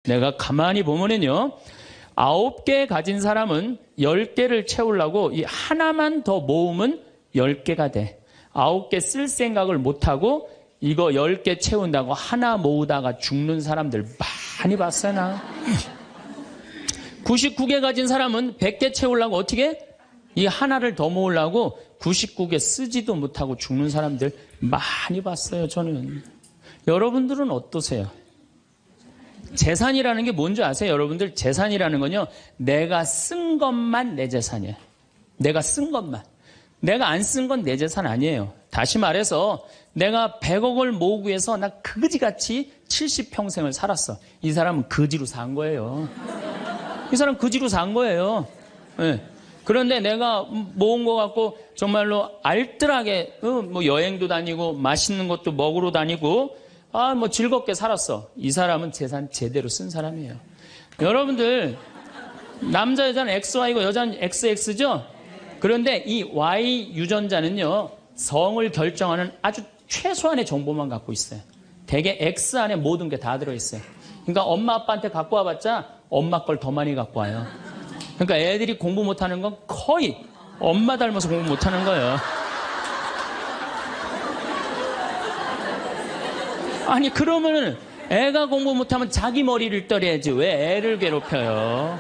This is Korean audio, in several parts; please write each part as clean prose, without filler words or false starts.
내가 가만히 보면은요, 9개 가진 사람은 10개를 채우려고 이 하나만 더 모으면 10개가 돼. 9개 쓸 생각을 못하고 이거 10개 채운다고 하나 모으다가 죽는 사람들 많이 봤어요, 나. 99개 가진 사람은 100개 채우려고 어떻게? 이 하나를 더 모으려고 99개 쓰지도 못하고 죽는 사람들 많이 봤어요, 저는. 여러분들은 어떠세요? 재산이라는 게 뭔지 아세요? 여러분들, 재산이라는 건요, 내가 쓴 것만 내 재산이에요. 내가 쓴 것만. 내가 안 쓴 건 내 재산 아니에요. 다시 말해서 내가 100억을 모으기 위해서 나 그지같이 70평생을 살았어. 이 사람은 거지로 산 거예요. 이 사람 거지로 산 거예요. 네. 그런데 내가 모은 거 갖고 정말로 알뜰하게 뭐 여행도 다니고 맛있는 것도 먹으러 다니고 뭐 즐겁게 살았어. 이 사람은 재산 제대로 쓴 사람이에요. 여러분들, 남자 여자는 XY고 여자는 XX죠? 그런데 이 Y 유전자는요, 성을 결정하는 아주 최소한의 정보만 갖고 있어요. 대개 X 안에 모든 게 다 들어있어요. 그러니까 엄마 아빠한테 갖고 와봤자 엄마 걸 더 많이 갖고 와요. 그러니까 애들이 공부 못하는 건 거의 엄마 닮아서 공부 못하는 거예요. 아니, 그러면은 애가 공부 못하면 자기 머리를 떨어야지 왜 애를 괴롭혀요?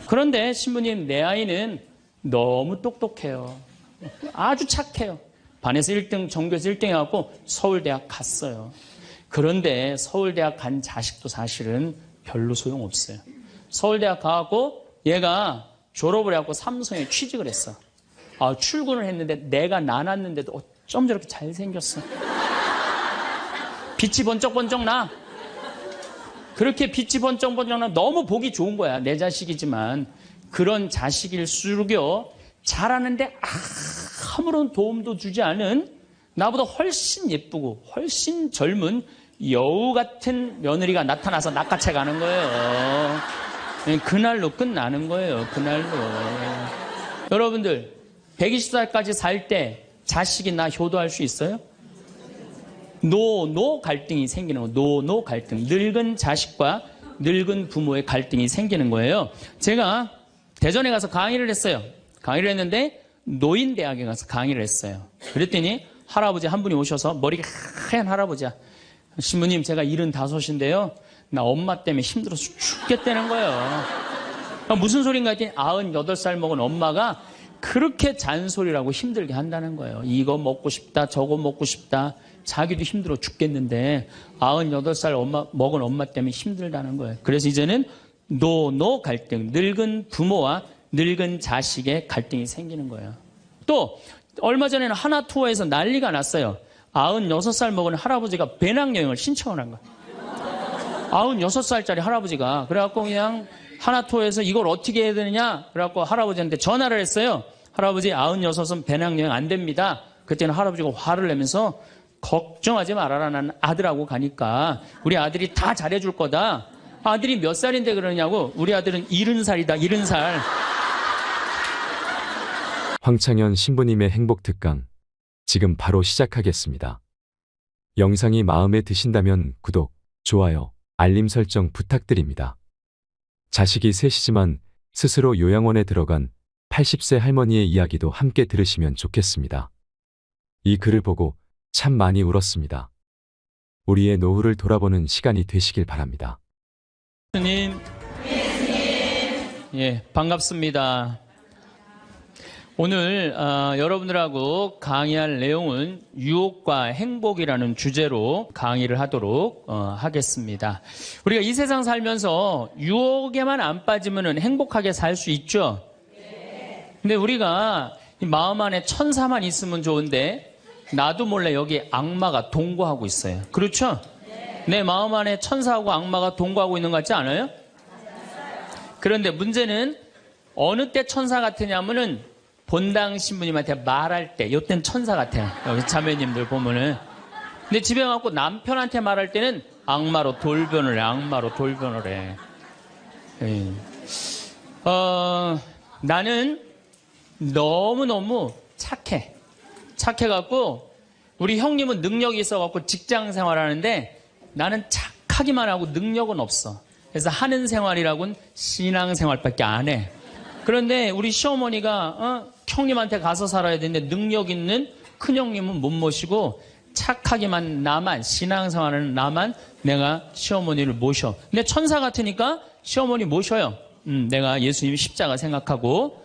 그런데 신부님, 내 아이는 너무 똑똑해요. 아주 착해요. 반에서 1등, 전교에서 1등 해갖고 서울대학 갔어요. 그런데 서울대학 간 자식도 사실은 별로 소용없어요. 서울대학 가갖고 얘가 졸업을 해갖고 삼성에 취직을 했어. 출근을 했는데 내가 나눴는데도 어쩜 저렇게 잘생겼어. 빛이 번쩍번쩍 나. 그렇게 빛이 번쩍번쩍 나. 너무 보기 좋은 거야. 내 자식이지만. 그런 자식일수록요, 잘하는데 아무런 도움도 주지 않은 나보다 훨씬 예쁘고 훨씬 젊은 여우 같은 며느리가 나타나서 낚아채 가는 거예요. 그날로 끝나는 거예요. 그날로. 여러분들, 120살까지 살 때 자식이 나 효도할 수 있어요? 노 갈등이 생기는 거예요. 노 갈등. 늙은 자식과 늙은 부모의 갈등이 생기는 거예요. 제가 대전에 가서 강의를 했어요. 강의를 했는데 노인대학에 가서 강의를 했어요. 그랬더니 할아버지 한 분이 오셔서, 머리가 하얀 할아버지야. 신부님, 제가 75인데요. 나 엄마 때문에 힘들어서 죽겠다는 거예요. 무슨 소린가 했더니 98살 먹은 엄마가 그렇게 잔소리라고 힘들게 한다는 거예요. 이거 먹고 싶다, 저거 먹고 싶다. 자기도 힘들어 죽겠는데 98살 먹은 엄마 때문에 힘들다는 거예요. 그래서 이제는 노 갈등, 늙은 부모와 늙은 자식의 갈등이 생기는 거예요. 또 얼마 전에는 하나투어에서 난리가 났어요. 96살 먹은 할아버지가 배낭여행을 신청을 한 거예요. 96살짜리 할아버지가. 그래갖고 그냥 하나투어에서 이걸 어떻게 해야 되느냐, 그래갖고 할아버지한테 전화를 했어요. 할아버지, 96은 배낭여행 안 됩니다. 그때는 할아버지가 화를 내면서, 걱정하지 말아라, 난 아들하고 가니까 우리 아들이 다 잘해줄 거다. 아들이 몇 살인데 그러냐고. 우리 아들은 70살이다, 70살. 황창현 신부님의 행복특강, 지금 바로 시작하겠습니다. 영상이 마음에 드신다면 구독, 좋아요, 알림 설정 부탁드립니다. 자식이 셋이지만 스스로 요양원에 들어간 80세 할머니의 이야기도 함께 들으시면 좋겠습니다. 이 글을 보고 참 많이 울었습니다. 우리의 노후를 돌아보는 시간이 되시길 바랍니다. 스님, 예, 반갑습니다. 오늘 여러분들하고 강의할 내용은 유혹과 행복이라는 주제로 강의를 하도록 하겠습니다. 우리가 이 세상 살면서 유혹에만 안 빠지면 행복하게 살 수 있죠? 근데 우리가 이 마음 안에 천사만 있으면 좋은데 나도 몰래 여기 악마가 동거하고 있어요. 그렇죠? 내 마음 안에 천사하고 악마가 동거하고 있는 것 같지 않아요? 그런데 문제는 어느 때 천사 같으냐면은 본당 신부님한테 말할 때, 이때는 천사 같아요. 여기 자매님들 보면은. 근데 집에 가고 남편한테 말할 때는 악마로 돌변을 해. 악마로 돌변을 해. 나는 너무너무 착해. 착해갖고 우리 형님은 능력이 있어갖고 직장 생활하는데 나는 착하기만 하고 능력은 없어. 그래서 하는 생활이라고는 신앙생활밖에 안 해. 그런데 우리 시어머니가 형님한테 가서 살아야 되는데 능력 있는 큰형님은 못 모시고 착하기만 나만, 신앙생활은 나만 내가 시어머니를 모셔. 근데 천사 같으니까 시어머니 모셔요. 내가 예수님 십자가 생각하고.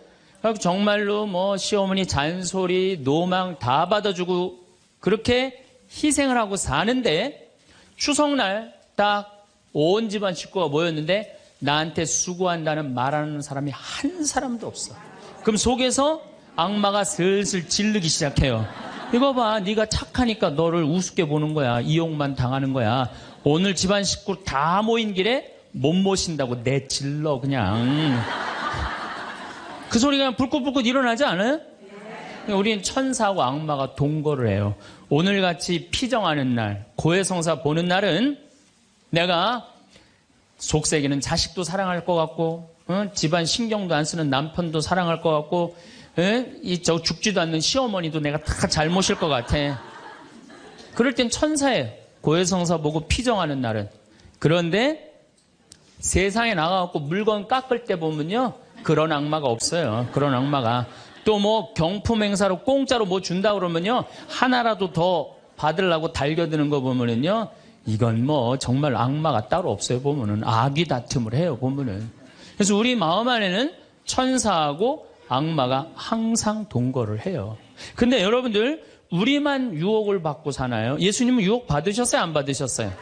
정말로 뭐 시어머니 잔소리, 노망 다 받아주고 그렇게 희생을 하고 사는데 추석날 딱 온 집안 식구가 모였는데 나한테 수고한다는 말하는 사람이 한 사람도 없어. 그럼 속에서 악마가 슬슬 질르기 시작해요. 이거 봐, 네가 착하니까 너를 우습게 보는 거야. 이용만 당하는 거야. 오늘 집안 식구 다 모인 길에 못 모신다고 내질러 그냥. 그 소리가 그냥 불긋불긋 일어나지 않아요? 우리는 천사하고 악마가 동거를 해요. 오늘같이 피정하는 날, 고해성사 보는 날은 내가 속세기는 자식도 사랑할 것 같고, 집안 신경도 안 쓰는 남편도 사랑할 것 같고, 저 죽지도 않는 시어머니도 내가 다 잘 모실 것 같아. 그럴 땐 천사예요. 고해성사 보고 피정하는 날은. 그런데 세상에 나가갖고 물건 깎을 때 보면요, 그런 악마가 없어요. 그런 악마가. 또 뭐 경품 행사로 공짜로 뭐 준다 그러면요, 하나라도 더 받으려고 달겨드는 거 보면은요, 이건 뭐 정말 악마가 따로 없어요. 보면은 악이 다툼을 해요. 보면은. 그래서 우리 마음 안에는 천사하고 악마가 항상 동거를 해요. 근데 여러분들, 우리만 유혹을 받고 사나요? 예수님은 유혹 받으셨어요? 안 받으셨어요?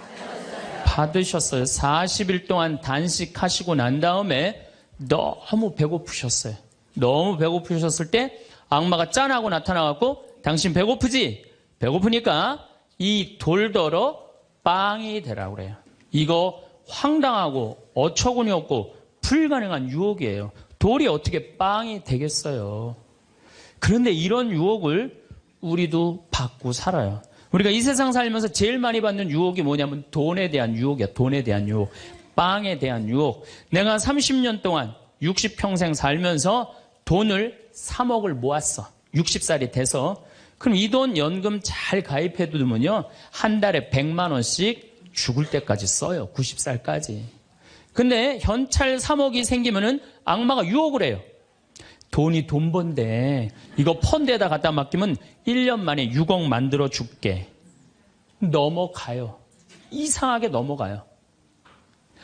받으셨어요. 40일 동안 단식하시고 난 다음에 너무 배고프셨어요. 너무 배고프셨을 때 악마가 짠하고 나타나갖고 당신 배고프지? 배고프니까 이 돌더러 빵이 되라고 그래요. 이거 황당하고 어처구니 없고 불가능한 유혹이에요. 돌이 어떻게 빵이 되겠어요. 그런데 이런 유혹을 우리도 받고 살아요. 우리가 이 세상 살면서 제일 많이 받는 유혹이 뭐냐면 돈에 대한 유혹이야. 돈에 대한 유혹, 빵에 대한 유혹. 내가 30년 동안 60평생 살면서 돈을 3억을 모았어. 60살이 돼서. 그럼 이 돈 연금 잘 가입해 두면요, 한 달에 100만 원씩 죽을 때까지 써요. 90살까지. 근데 현찰 3억이 생기면은 악마가 유혹을 해요. 돈이 돈 번데 이거 펀드에다 갖다 맡기면 1년 만에 6억 만들어 줄게. 넘어가요. 이상하게 넘어가요.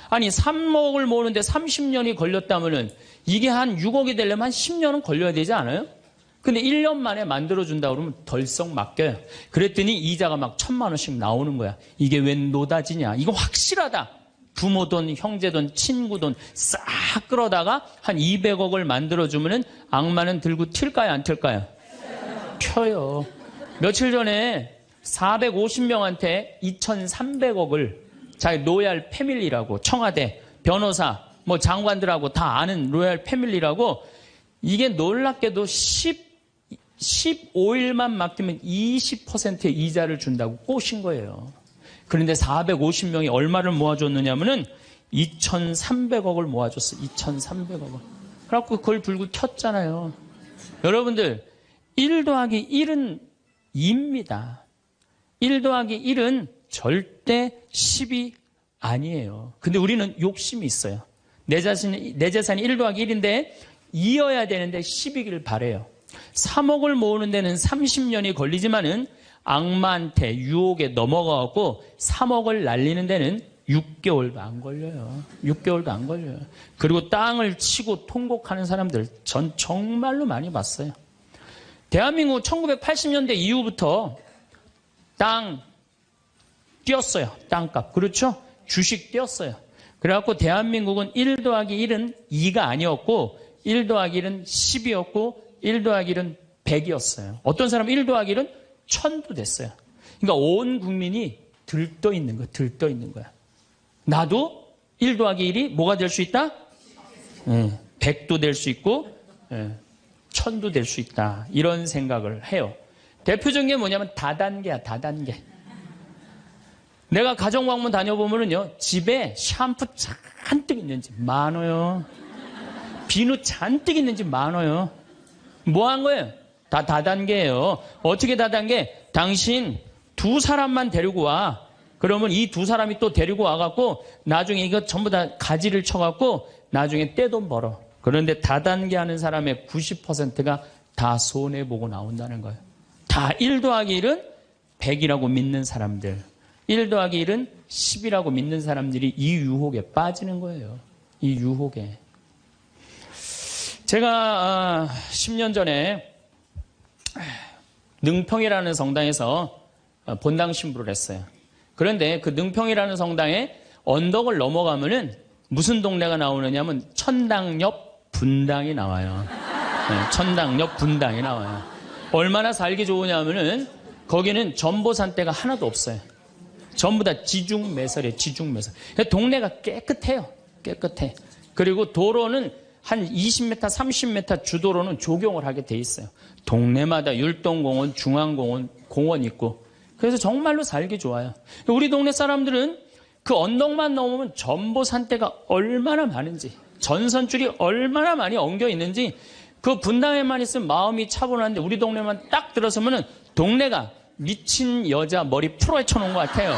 아니 3억을 모으는데 30년이 걸렸다면은 이게 한 6억이 되려면 한 10년은 걸려야 되지 않아요? 근데 1년 만에 만들어준다 그러면 덜썩 맡겨요. 그랬더니 이자가 막 1,000만 원씩 나오는 거야. 이게 웬 노다지냐. 이거 확실하다. 부모 돈, 형제 돈, 친구 돈 싹 끌어다가 한 200억을 만들어주면은 악마는 들고 튈까요? 안 튈까요? 펴요. 며칠 전에 450명한테 2,300억을 자기 로얄 패밀리라고, 청와대, 변호사, 뭐 장관들하고 다 아는 로얄 패밀리라고, 이게 놀랍게도 15일만 맡기면 20%의 이자를 준다고 꼬신 거예요. 그런데 450명이 얼마를 모아줬느냐면은 2,300억을 모아줬어. 2,300억을. 그래갖고 그걸 들고 켰잖아요. 여러분들, 1 더하기 1은 2입니다. 1 더하기 1은 절대 10이 아니에요. 근데 우리는 욕심이 있어요. 내 재산이 1 더하기 1인데 2여야 되는데 10이길 바래요. 3억을 모으는 데는 30년이 걸리지만은 악마한테 유혹에 넘어가고 3억을 날리는 데는 6개월도 안 걸려요. 6개월도 안 걸려요. 그리고 땅을 치고 통곡하는 사람들 전 정말로 많이 봤어요. 대한민국 1980년대 이후부터 땅 뛰었어요. 땅값. 그렇죠? 주식 뛰었어요. 그래갖고 대한민국은 1 더하기 1은 2가 아니었고 1 더하기 1은 10이었고 1 더하기 1은 100이었어요. 어떤 사람은 1 더하기 1은 1000도 됐어요. 그러니까 온 국민이 들떠 있는 거야. 들떠 있는 거야. 나도 1 더하기 1이 뭐가 될 수 있다? 100도 될 수 있고 1000도 될 수 있다. 이런 생각을 해요. 대표적인 게 뭐냐면 다단계야. 다단계. 내가 가정방문 다녀보면은요, 집에 샴푸 잔뜩 있는지 많아요. 비누 잔뜩 있는지 많아요. 뭐 한 거예요? 다 다단계예요. 어떻게 다단계? 당신 2 사람만 데리고 와. 그러면 이 두 사람이 또 데리고 와갖고 나중에 이거 전부 다 가지를 쳐갖고 나중에 떼돈 벌어. 그런데 다단계 하는 사람의 90%가 다 손해보고 나온다는 거예요. 다 1 더하기 1은 100이라고 믿는 사람들, 1 더하기 1은 10이라고 믿는 사람들이 이 유혹에 빠지는 거예요. 이 유혹에. 제가 10년 전에 능평이라는 성당에서 본당 신부를 했어요. 그런데 그 능평이라는 성당에 언덕을 넘어가면은 무슨 동네가 나오느냐면 천당역 분당이 나와요. 네, 천당역 분당이 나와요. 얼마나 살기 좋으냐면은 거기는 전보산대가 하나도 없어요. 전부 다 지중매설이에요. 지중매설. 동네가 깨끗해요. 깨끗해. 그리고 도로는 한 20m, 30m 주도로는 조경을 하게 돼 있어요. 동네마다 율동공원, 중앙공원, 공원 있고. 그래서 정말로 살기 좋아요. 우리 동네 사람들은 그 언덕만 넘으면 전보산대가 얼마나 많은지, 전선줄이 얼마나 많이 엉겨 있는지, 그 분당에만 있으면 마음이 차분한데 우리 동네만 딱 들어서면은 동네가 미친 여자 머리 풀어헤쳐 놓은 것 같아요.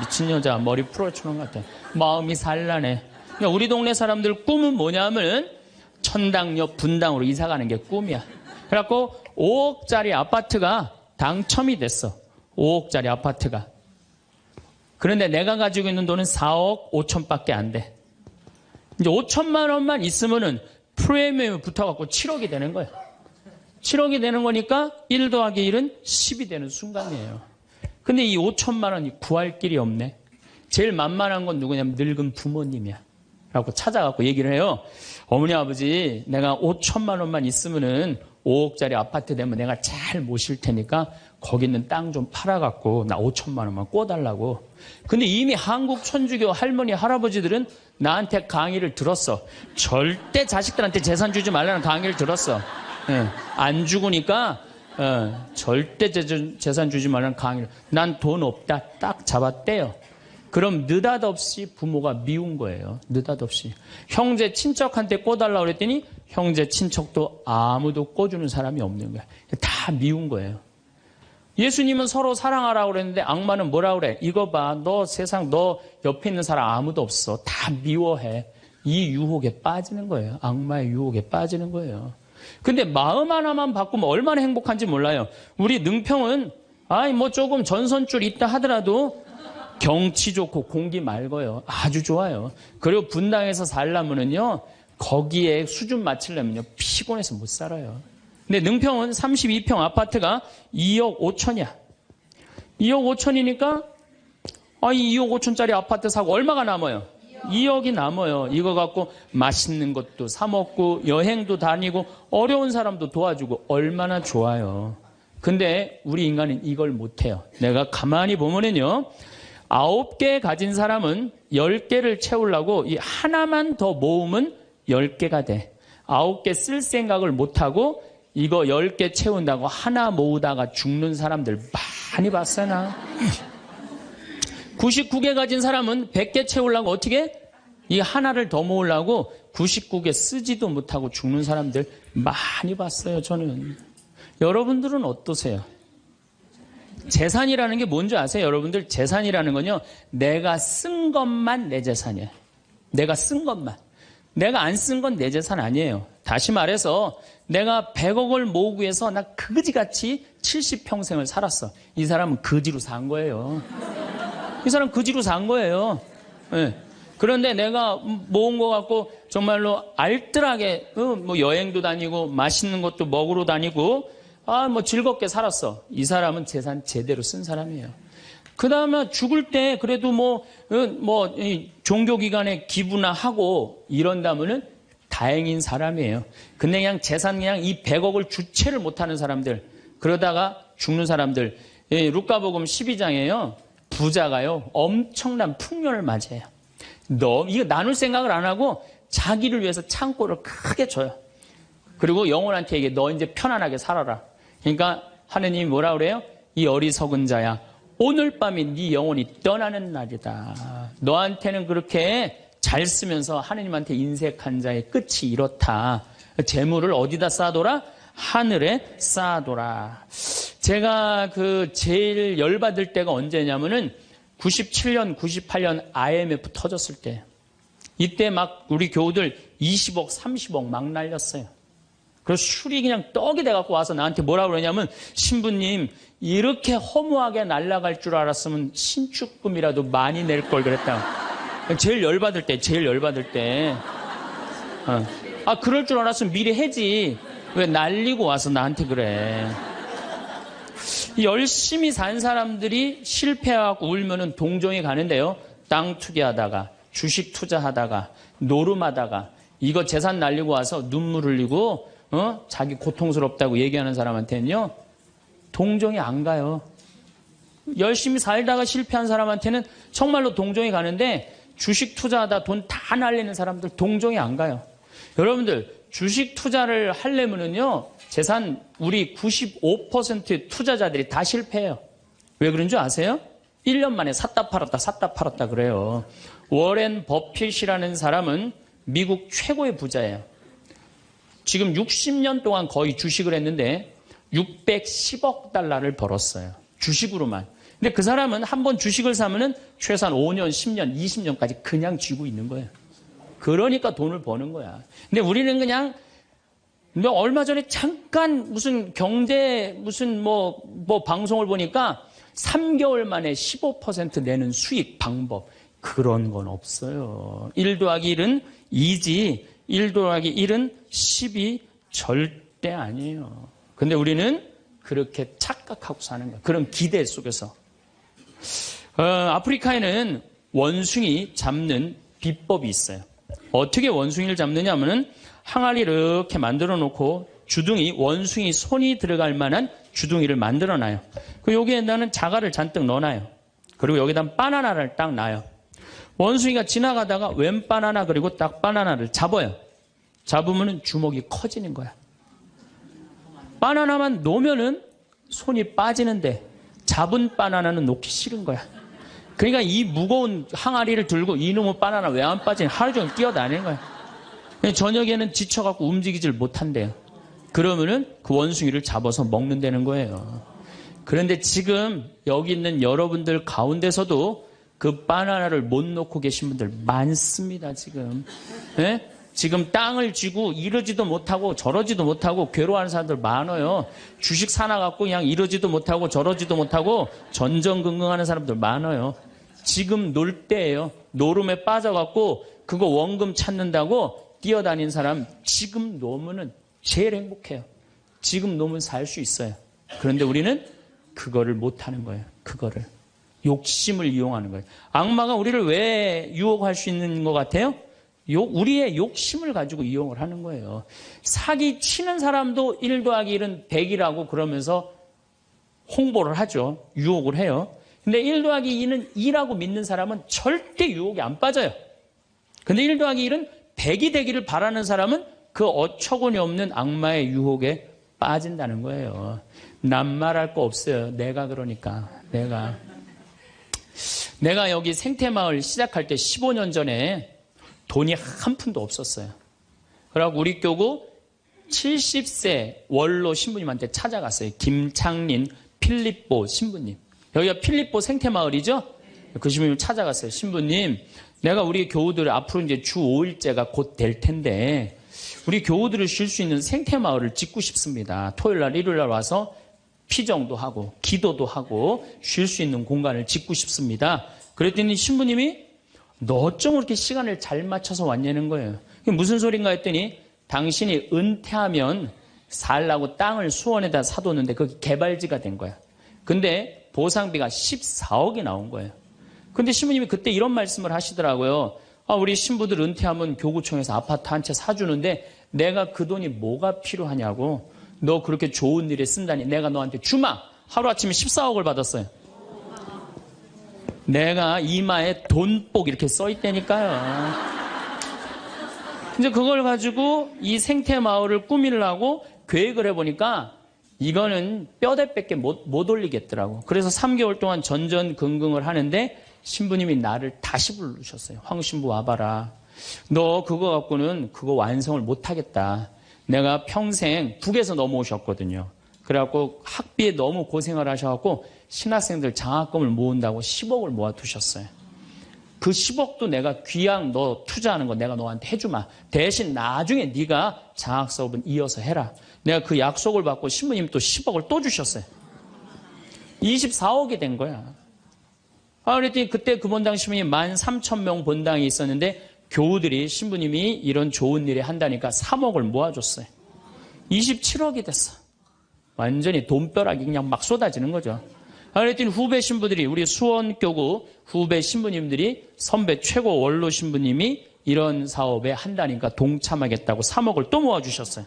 미친 여자 머리 풀어헤쳐 놓은 것 같아요. 마음이 산란해. 그러니까 우리 동네 사람들 꿈은 뭐냐면 천당역 분당으로 이사 가는 게 꿈이야. 그래갖고 5억짜리 아파트가 당첨이 됐어. 5억짜리 아파트가. 그런데 내가 가지고 있는 돈은 4억 5천밖에 안 돼. 이제 5천만 원만 있으면은 프리미엄이 붙어갖고 7억이 되는 거야. 7억이 되는 거니까 1 더하기 1은 10이 되는 순간이에요. 근데 이 5천만 원이 구할 길이 없네. 제일 만만한 건 누구냐면 늙은 부모님이야. 라고 찾아갖고 얘기를 해요. 어머니 아버지 내가 5천만 원만 있으면은 5억짜리 아파트 되면 내가 잘 모실 테니까 거기 있는 땅 좀 팔아갖고 나 5천만 원만 꿔달라고. 근데 이미 한국 천주교 할머니 할아버지들은 나한테 강의를 들었어. 절대 자식들한테 재산 주지 말라는 강의를 들었어. 안 죽으니까 절대 재산 주지 말라는 강의를. 난 돈 없다 딱 잡았대요. 그럼 느닷없이 부모가 미운 거예요. 느닷없이. 형제 친척한테 꿔달라고 그랬더니 형제 친척도 아무도 꿔주는 사람이 없는 거야. 다 미운 거예요. 예수님은 서로 사랑하라고 그랬는데 악마는 뭐라고 그래? 이거 봐. 너 세상 너 옆에 있는 사람 아무도 없어. 다 미워해. 이 유혹에 빠지는 거예요. 악마의 유혹에 빠지는 거예요. 근데 마음 하나만 바꾸면 얼마나 행복한지 몰라요. 우리 능평은 뭐 조금 전선줄 있다 하더라도 경치 좋고 공기 맑아요. 아주 좋아요. 그리고 분당에서 살려면은요, 거기에 수준 맞추려면요, 피곤해서 못 살아요. 근데 능평은 32평 아파트가 2억 5천이야. 2억 5천이니까, 이 2억 5천짜리 아파트 사고 얼마가 남아요? 2억이 남아요. 이거 갖고 맛있는 것도 사 먹고, 여행도 다니고, 어려운 사람도 도와주고, 얼마나 좋아요. 근데 우리 인간은 이걸 못해요. 내가 가만히 보면은요, 9개 가진 사람은 10개를 채우려고 이 하나만 더 모으면 10개가 돼. 9개 쓸 생각을 못하고 이거 10개 채운다고 하나 모으다가 죽는 사람들 많이 봤어요, 나. 99개 가진 사람은 100개 채우려고 어떻게? 이 하나를 더 모으려고 99개 쓰지도 못하고 죽는 사람들 많이 봤어요, 저는. 여러분들은 어떠세요? 재산이라는 게 뭔지 아세요? 여러분들 재산이라는 건요, 내가 쓴 것만 내 재산이에요. 내가 쓴 것만. 내가 안 쓴 건 내 재산 아니에요. 다시 말해서 내가 100억을 모으기 위해서 나 그지같이 70평생을 살았어. 이 사람은 거지로 산 거예요. 이 사람 거지로 산 거예요. 네. 그런데 내가 모은 거 갖고 정말로 알뜰하게 뭐 여행도 다니고 맛있는 것도 먹으러 다니고 뭐 즐겁게 살았어. 이 사람은 재산 제대로 쓴 사람이에요. 그 다음에 죽을 때 그래도 종교기관에 기부나 하고 이런다면은 다행인 사람이에요. 근데 그냥 재산 그냥 이 100억을 주체를 못하는 사람들, 그러다가 죽는 사람들. 루카복음 12장에요. 부자가요, 엄청난 풍년을 맞이해요. 이거 나눌 생각을 안 하고 자기를 위해서 창고를 크게 줘요. 그리고 영혼한테 얘기해. 너 이제 편안하게 살아라. 그러니까 하느님이 뭐라 그래요? 이 어리석은 자야, 오늘 밤이 네 영혼이 떠나는 날이다. 너한테는 그렇게 잘 쓰면서 하느님한테 인색한 자의 끝이 이렇다. 재물을 어디다 쌓아둬라? 하늘에 쌓아둬라. 제가 제일 열받을 때가 언제냐면은 97년, 98년 IMF 터졌을 때 이때 막 우리 교우들 20억, 30억 막 날렸어요. 그래서 술이 그냥 떡이 돼갖고 와서 나한테 뭐라 그러냐면 신부님 이렇게 허무하게 날아갈 줄 알았으면 신축금이라도 많이 낼 걸 그랬다. 제일 열받을 때. 아 그럴 줄 알았으면 미리 해지. 왜 날리고 와서 나한테 그래. 열심히 산 사람들이 실패하고 울면은 동정이 가는데요. 땅 투기하다가 주식 투자하다가 노름하다가 이거 재산 날리고 와서 눈물 흘리고 자기 고통스럽다고 얘기하는 사람한테는요. 동정이 안 가요. 열심히 살다가 실패한 사람한테는 정말로 동정이 가는데 주식 투자하다 돈 다 날리는 사람들 동정이 안 가요. 여러분들 주식 투자를 하려면은요. 재산 우리 95% 투자자들이 다 실패해요. 왜 그런 줄 아세요? 1년 만에 샀다 팔았다 그래요. 워렌 버핏이라는 사람은 미국 최고의 부자예요. 지금 60년 동안 거의 주식을 했는데 610억 달러를 벌었어요. 주식으로만. 근데 그 사람은 한번 주식을 사면은 최소한 5년, 10년, 20년까지 그냥 쥐고 있는 거예요. 그러니까 돈을 버는 거야. 근데 우리는 그냥 얼마 전에 잠깐 무슨 경제 무슨 뭐 방송을 보니까 3개월 만에 15% 내는 수익 방법 그런 건 없어요. 1 더하기 1은 2지 1 더하기 1은 10이 절대 아니에요. 근데 우리는 그렇게 착각하고 사는 거예요. 그런 기대 속에서. 아프리카에는 원숭이 잡는 비법이 있어요. 어떻게 원숭이를 잡느냐 하면은 항아리 이렇게 만들어 놓고 주둥이 원숭이 손이 들어갈 만한 주둥이를 만들어 놔요. 그 여기에다는 자갈을 잔뜩 넣어 놔요. 그리고 여기다 바나나를 딱 놔요. 원숭이가 지나가다가 웬 바나나 그리고 딱 바나나를 잡아요. 잡으면은 주먹이 커지는 거야. 바나나만 놓으면은 손이 빠지는데 잡은 바나나는 놓기 싫은 거야. 그러니까 이 무거운 항아리를 들고 이놈의 바나나 왜 안 빠지냐 하루 종일 뛰어다니는 거야. 저녁에는 지쳐갖고 움직이질 못한대요. 그러면은 그 원숭이를 잡아서 먹는다는 거예요. 그런데 지금 여기 있는 여러분들 가운데서도 그 바나나를 못 놓고 계신 분들 많습니다, 지금. 네? 지금 땅을 쥐고 이러지도 못하고 저러지도 못하고 괴로워하는 사람들 많아요. 주식 사놔갖고 그냥 이러지도 못하고 저러지도 못하고 전전긍긍하는 사람들 많아요. 지금 놀 때예요. 노름에 빠져갖고 그거 원금 찾는다고 뛰어다니는 사람 지금 놓으면은 제일 행복해요. 지금 놓으면 살 수 있어요. 그런데 우리는 그거를 못하는 거예요. 그거를. 욕심을 이용하는 거예요. 악마가 우리를 왜 유혹할 수 있는 것 같아요? 우리의 욕심을 가지고 이용을 하는 거예요. 사기 치는 사람도 1 더하기 1은 100이라고 그러면서 홍보를 하죠. 유혹을 해요. 근데 1 더하기 2는 2라고 믿는 사람은 절대 유혹이 안 빠져요. 근데 1 더하기 1은 100이 되기를 바라는 사람은 그 어처구니 없는 악마의 유혹에 빠진다는 거예요. 난 말할 거 없어요. 내가 그러니까. 내가 여기 생태마을 시작할 때 15년 전에 돈이 한 푼도 없었어요. 그래갖고 우리 교구 70세 원로 신부님한테 찾아갔어요. 김창린 필립보 신부님. 여기가 필립보 생태마을이죠? 그 신부님 찾아갔어요. 신부님, 내가 우리 교우들 앞으로 이제 주 5일째가 곧 될 텐데 우리 교우들을 쉴 수 있는 생태마을을 짓고 싶습니다. 토요일날, 일요일날 와서 피정도 하고 기도도 하고 쉴 수 있는 공간을 짓고 싶습니다. 그랬더니 신부님이 너 어쩜 그렇게 시간을 잘 맞춰서 왔냐는 거예요. 무슨 소린가 했더니 당신이 은퇴하면 살라고 땅을 수원에다 사뒀는데 그게 개발지가 된 거야. 근데 보상비가 14억이 나온 거예요. 근데 신부님이 그때 이런 말씀을 하시더라고요. 우리 신부들 은퇴하면 교구청에서 아파트 한 채 사주는데 내가 그 돈이 뭐가 필요하냐고. 너 그렇게 좋은 일에 쓴다니 내가 너한테 주마. 하루아침에 14억을 받았어요. 내가 이마에 돈복 이렇게 써있다니까요. 이제 그걸 가지고 이 생태마을을 꾸미려고 계획을 해보니까 이거는 뼈대밖에 못 올리겠더라고. 그래서 3개월 동안 전전긍긍을 하는데 신부님이 나를 다시 부르셨어요. 황 신부 와봐라. 너 그거 갖고는 그거 완성을 못하겠다. 내가 평생 북에서 넘어오셨거든요. 그래갖고 학비에 너무 고생을 하셔갖고 신학생들 장학금을 모은다고 10억을 모아두셨어요. 그 10억도 내가 귀양 너 투자하는 거 내가 너한테 해주마. 대신 나중에 네가 장학사업은 이어서 해라. 내가 그 약속을 받고 신부님 또 10억을 또 주셨어요. 24억이 된 거야. 그랬더니 그때 그 본당 신부님 13,000명 본당이 있었는데 교우들이 신부님이 이런 좋은 일에 한다니까 3억을 모아줬어요. 27억이 됐어. 완전히 돈벼락이 그냥 막 쏟아지는 거죠. 그랬더니 후배 신부들이 우리 수원교구 후배 신부님들이 선배 최고 원로 신부님이 이런 사업에 한다니까 동참하겠다고 3억을 또 모아주셨어요.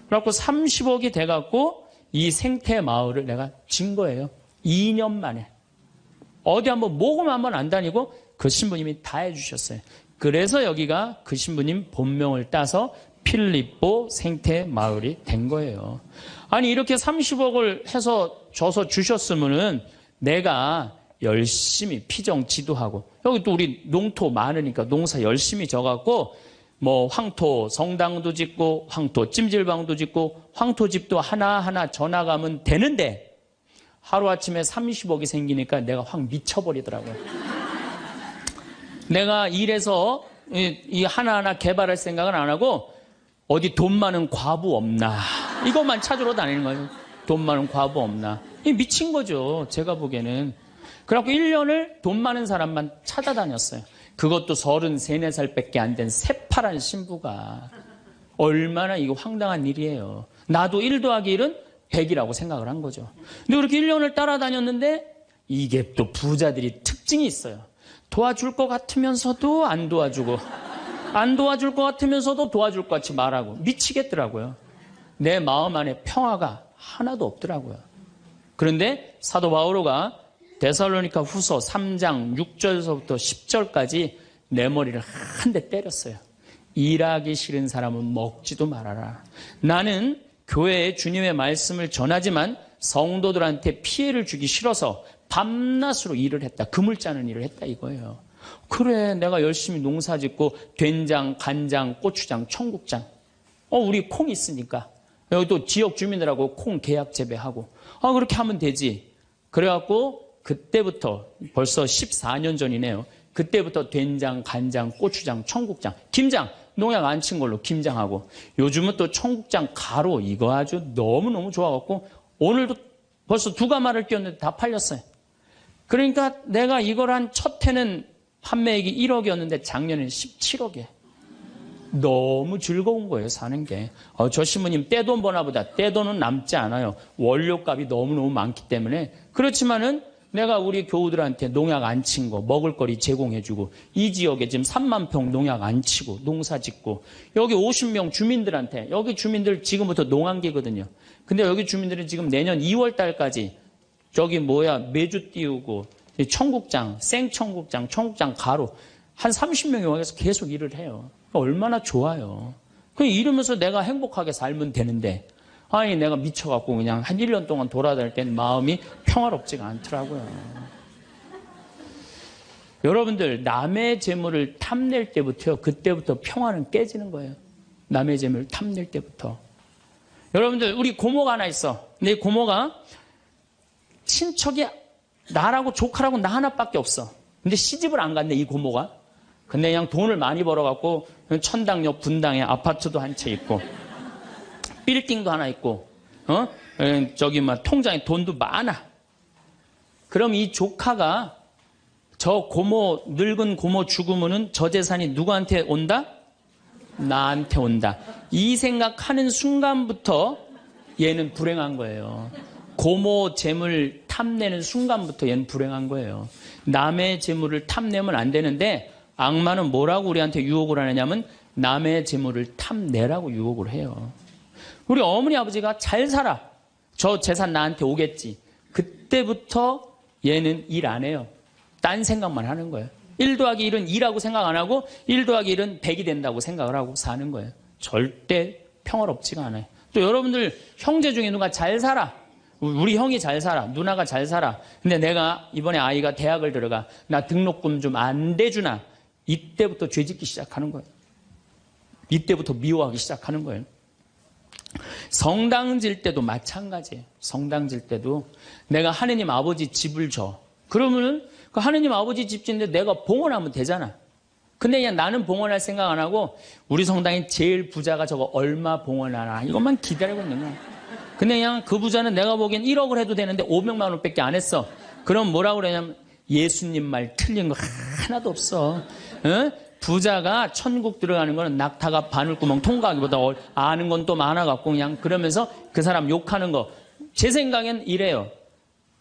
그래갖고 30억이 돼갖고 이 생태 마을을 내가 진 거예요. 2년 만에. 어디 한번 모금 한번 안 다니고 그 신부님이 다 해주셨어요. 그래서 여기가 그 신부님 본명을 따서 필립보 생태 마을이 된 거예요. 아니 이렇게 30억을 해서 줘서 주셨으면은 내가 열심히 피정 지도하고 여기 또 우리 농토 많으니까 농사 열심히 져갖고 뭐 황토 성당도 짓고 황토 찜질방도 짓고 황토집도 하나하나 져나가면 되는데 하루아침에 30억이 생기니까 내가 확 미쳐버리더라고요. 내가 일해서 이 하나하나 개발할 생각은 안 하고 어디 돈 많은 과부 없나 이것만 찾으러 다니는 거예요. 돈 많은 과부 없나. 미친 거죠. 제가 보기에는. 그래갖고 1년을 돈 많은 사람만 찾아다녔어요. 그것도 33, 4살밖에 안 된 새파란 신부가. 얼마나 이거 황당한 일이에요. 나도 1 더하기 1은 100이라고 생각을 한 거죠. 근데 그렇게 1년을 따라다녔는데 이게 또 부자들이 특징이 있어요. 도와줄 것 같으면서도 안 도와주고 안 도와줄 것 같으면서도 도와줄 것 같이 말하고 미치겠더라고요. 내 마음 안에 평화가 하나도 없더라고요. 그런데 사도 바오로가 데살로니가 후서 3장 6절서부터 10절까지 내 머리를 한 대 때렸어요. 일하기 싫은 사람은 먹지도 말아라. 나는 교회에 주님의 말씀을 전하지만 성도들한테 피해를 주기 싫어서 밤낮으로 일을 했다. 금을 짜는 일을 했다 이거예요. 그래 내가 열심히 농사 짓고 된장, 간장, 고추장, 청국장 우리 콩 있으니까 여기 또 지역 주민들하고 콩 계약 재배하고 그렇게 하면 되지. 그래갖고 그때부터 벌써 14년 전이네요. 그때부터 된장, 간장, 고추장, 청국장, 김장 농약 안 친 걸로 김장하고 요즘은 또 청국장 가루 이거 아주 너무너무 좋아갖고 오늘도 벌써 2가마를 띄웠는데 다 팔렸어요. 그러니까 내가 이걸 한 첫 해는 판매액이 1억이었는데 작년에는 17억이에요. 너무 즐거운 거예요, 사는 게. 저 신부님 떼돈 버나 보다. 떼돈은 남지 않아요. 원료값이 너무너무 많기 때문에. 그렇지만은 내가 우리 교우들한테 농약 안 친 거, 먹을거리 제공해주고, 이 지역에 지금 3만 평 농약 안 치고, 농사 짓고, 여기 50명 주민들한테, 여기 주민들 지금부터 농한기거든요. 근데 여기 주민들은 지금 내년 2월 달까지 저기 메주 띄우고, 청국장, 생청국장, 청국장 가루, 한 30명이 와서 계속 일을 해요. 얼마나 좋아요. 이러면서 내가 행복하게 살면 되는데, 아니 내가 미쳐갖고 그냥 한 1년 동안 돌아다닐 땐 마음이 평화롭지가 않더라고요. 여러분들 남의 재물을 탐낼 때부터요. 그때부터 평화는 깨지는 거예요. 남의 재물을 탐낼 때부터. 여러분들 우리 고모가 하나 있어. 근데 이 고모가 친척이 나라고 조카라고 나 하나밖에 없어. 근데 시집을 안 갔네 이 고모가. 근데 그냥 돈을 많이 벌어갖고 천당역 분당에 아파트도 한 채 있고 빌딩도 하나 있고 저기 막 통장에 돈도 많아. 그럼 이 조카가 저 고모 늙은 고모 죽으면은 저 재산이 누구한테 온다? 나한테 온다. 이 생각하는 순간부터 얘는 불행한 거예요. 고모 재물 탐내는 순간부터 얘는 불행한 거예요. 남의 재물을 탐내면 안 되는데 악마는 뭐라고 우리한테 유혹을 하느냐면 남의 재물을 탐내라고 유혹을 해요. 우리 어머니 아버지가 잘 살아. 저 재산 나한테 오겠지. 그때부터 얘는 일 안 해요. 딴 생각만 하는 거예요. 1 더하기 1은 2라고 생각 안 하고 1 더하기 1은 100이 된다고 생각을 하고 사는 거예요. 절대 평화롭지가 않아요. 또 여러분들 형제 중에 누가 잘 살아. 우리 형이 잘 살아. 누나가 잘 살아. 근데 내가 이번에 아이가 대학을 들어가. 나 등록금 좀 안 대주나. 이때부터 죄짓기 시작하는 거예요. 이때부터 미워하기 시작하는 거예요. 성당 질 때도 마찬가지예요. 성당 질 때도 내가 하느님 아버지 집을 줘. 그러면은 그 하느님 아버지 집 짓는데 내가 봉헌하면 되잖아. 근데 그냥 나는 봉헌할 생각 안 하고 우리 성당에 제일 부자가 저거 얼마 봉헌하나 이것만 기다리고 있는 거야. 근데 그냥 그 부자는 내가 보기엔 1억을 해도 되는데 500만 원밖에 안 했어. 그럼 뭐라고 그러냐면 예수님 말 틀린 거 하나도 없어. 응? 부자가 천국 들어가는 거는 낙타가 바늘구멍 통과하기보다 아는 건 또 많아갖고 그냥 그러면서 그 사람 욕하는 거. 제 생각엔 이래요.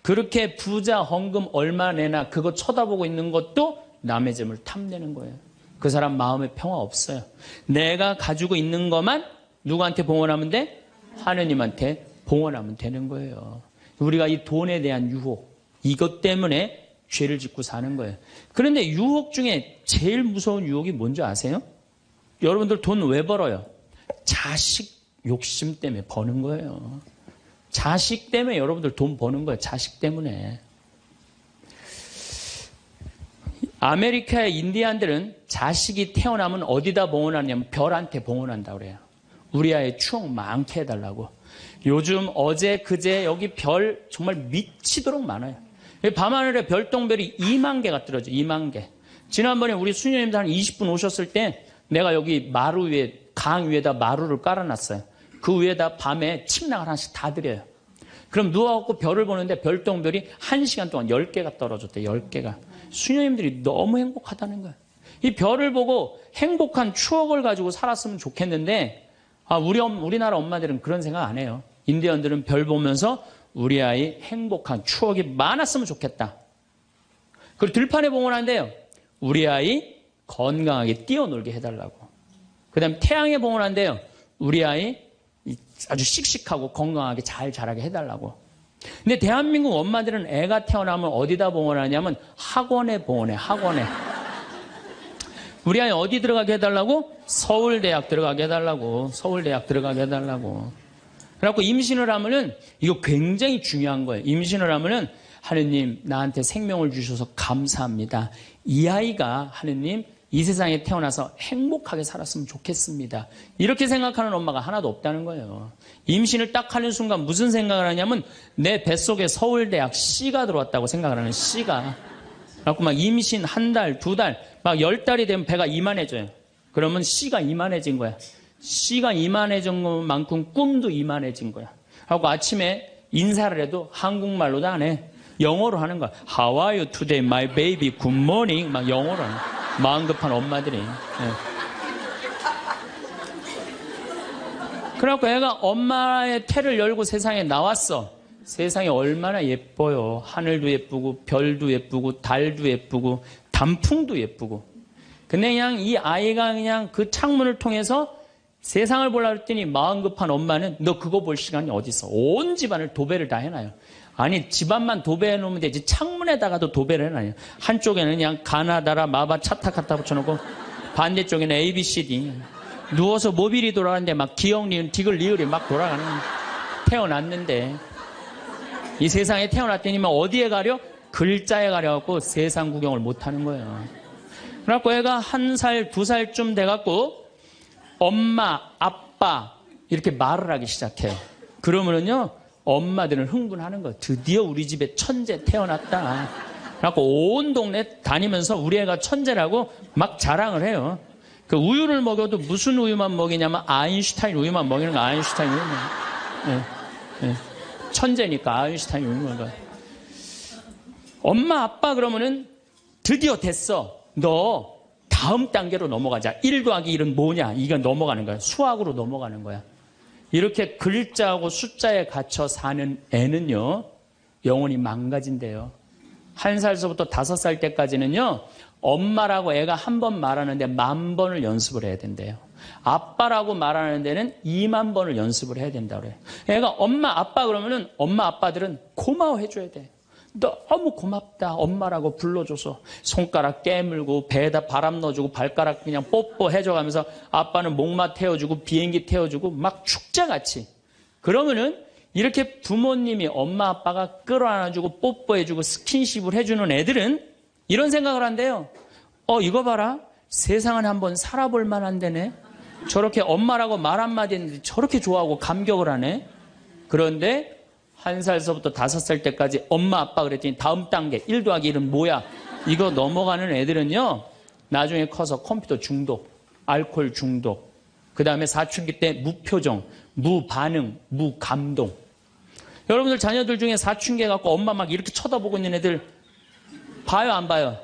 그렇게 부자 헌금 얼마 내나 그거 쳐다보고 있는 것도 남의 점을 탐내는 거예요. 그 사람 마음에 평화 없어요. 내가 가지고 있는 것만 누구한테 봉헌하면 돼? 하느님한테 봉헌하면 되는 거예요. 우리가 이 돈에 대한 유혹, 이것 때문에 죄를 짓고 사는 거예요. 그런데 유혹 중에 제일 무서운 유혹이 뭔지 아세요? 여러분들 돈 왜 벌어요? 자식 욕심 때문에 버는 거예요. 자식 때문에 여러분들 돈 버는 거예요. 자식 때문에. 아메리카의 인디안들은 자식이 태어나면 어디다 봉헌하냐면 별한테 봉헌한다고 그래요. 우리 아이 추억 많게 해달라고. 요즘 어제 그제 여기 별 정말 미치도록 많아요. 밤하늘에 별똥별이 2만 개가 떨어져. 2만 개. 지난번에 우리 수녀님들 한 20분 오셨을 때 내가 여기 마루 위에 강 위에다 마루를 깔아놨어요. 그 위에다 밤에 침낭을 하나씩 다 드려요. 그럼 누워갖고 별을 보는데 별똥별이 1시간 동안 10개가 떨어졌대. 10개가. 수녀님들이 너무 행복하다는 거예요. 이 별을 보고 행복한 추억을 가지고 살았으면 좋겠는데 우리나라 엄마들은 그런 생각 안 해요. 인디언들은 별 보면서 우리 아이 행복한 추억이 많았으면 좋겠다. 그리고 들판에 봉헌한대요. 우리 아이 건강하게 뛰어놀게 해달라고. 그 다음에 태양에 봉헌한대요. 우리 아이 아주 씩씩하고 건강하게 잘 자라게 해달라고. 근데 대한민국 엄마들은 애가 태어나면 어디다 봉헌하냐면 학원에 봉헌해. 학원에. 우리 아이 어디 들어가게 해달라고? 서울대학 들어가게 해달라고. 서울대학 들어가게 해달라고. 그래갖고 임신을 하면은 이거 굉장히 중요한 거예요. 임신을 하면은 하느님 나한테 생명을 주셔서 감사합니다. 이 아이가 하느님 이 세상에 태어나서 행복하게 살았으면 좋겠습니다. 이렇게 생각하는 엄마가 하나도 없다는 거예요. 임신을 딱 하는 순간 무슨 생각을 하냐면 내 뱃속에 서울대학 C가 들어왔다고 생각을 하는 C가. 그래갖고 막 임신 한 달, 두 달, 막 10달이 되면 배가 이만해져요. 그러면 C가 이만해진 거야. C가 이만해진 것만큼 꿈도 이만해진 거야. 하고 아침에 인사를 해도 한국말로도 안 해. 영어로 하는 거야. How are you today, my baby? Good morning. 막 영어로 하는 거야. 마음 급한 엄마들이. 네. 그래갖고 애가 엄마의 태를 열고 세상에 나왔어. 세상이 얼마나 예뻐요. 하늘도 예쁘고 별도 예쁘고 달도 예쁘고 단풍도 예쁘고. 근데 그냥 이 아이가 그냥 그 창문을 통해서 세상을 보려고 했더니 마음 급한 엄마는 너 그거 볼 시간이 어디 있어. 온 집안을 도배를 다 해놔요. 아니 집안만 도배해 놓으면 되지 창문에다가도 도배를 해놔요. 한쪽에는 그냥 가나다라 마바 차타 갖다 붙여놓고 반대쪽에는 ABCD. 누워서 모빌이 돌아가는데 막 기억 리은 디글 리을이 막 돌아가는. 태어났는데 이 세상에 태어났더니만 어디에 가려? 글자에 가려갖고 세상 구경을 못하는 거예요. 그래갖고 애가 1살, 2살쯤 돼갖고 엄마, 아빠 이렇게 말을 하기 시작해요. 그러면은요 엄마들은 흥분하는 거예요. 드디어 우리 집에 천재 태어났다. 그래갖고 온 동네 다니면서 우리 애가 천재라고 막 자랑을 해요. 그 우유를 먹여도 무슨 우유만 먹이냐면 아인슈타인 우유만 먹이는 거. 아인슈타인 우유만. 네, 네. 천재니까 아인슈타인 우유만 먹어. 엄마 아빠 그러면은 드디어 됐어. 너 다음 단계로 넘어가자. 1 더하기 1은 뭐냐? 이거 넘어가는 거야. 수학으로 넘어가는 거야. 이렇게 글자하고 숫자에 갇혀 사는 애는요, 영혼이 망가진대요. 1살서부터 5살 때까지는요, 엄마라고 애가 한 번 말하는데 10,000번을 연습을 해야 된대요. 아빠라고 말하는 데는 20,000번을 연습을 해야 된다고 그래요. 애가 엄마, 아빠 그러면은 엄마, 아빠들은 고마워해줘야 돼. 너무 고맙다. 엄마라고 불러줘서 손가락 깨물고 배에다 바람 넣어주고 발가락 그냥 뽀뽀해줘가면서 아빠는 목마 태워주고 비행기 태워주고 막 축제같이. 그러면은 이렇게 부모님이 엄마 아빠가 끌어안아주고 뽀뽀해주고 스킨십을 해주는 애들은 이런 생각을 한대요. 이거 봐라. 세상은 한번 살아볼 만한 데네. 저렇게 엄마라고 말 한마디 했는데 저렇게 좋아하고 감격을 하네. 그런데 1살서부터 5살 때까지 엄마 아빠 그랬더니 다음 단계 1 더하기 1은 뭐야? 이거 넘어가는 애들은요. 나중에 커서 컴퓨터 중독, 알코올 중독, 그 다음에 사춘기 때 무표정, 무반응, 무감동. 여러분들 자녀들 중에 사춘기 해갖고 엄마 막 이렇게 쳐다보고 있는 애들 봐요 안 봐요?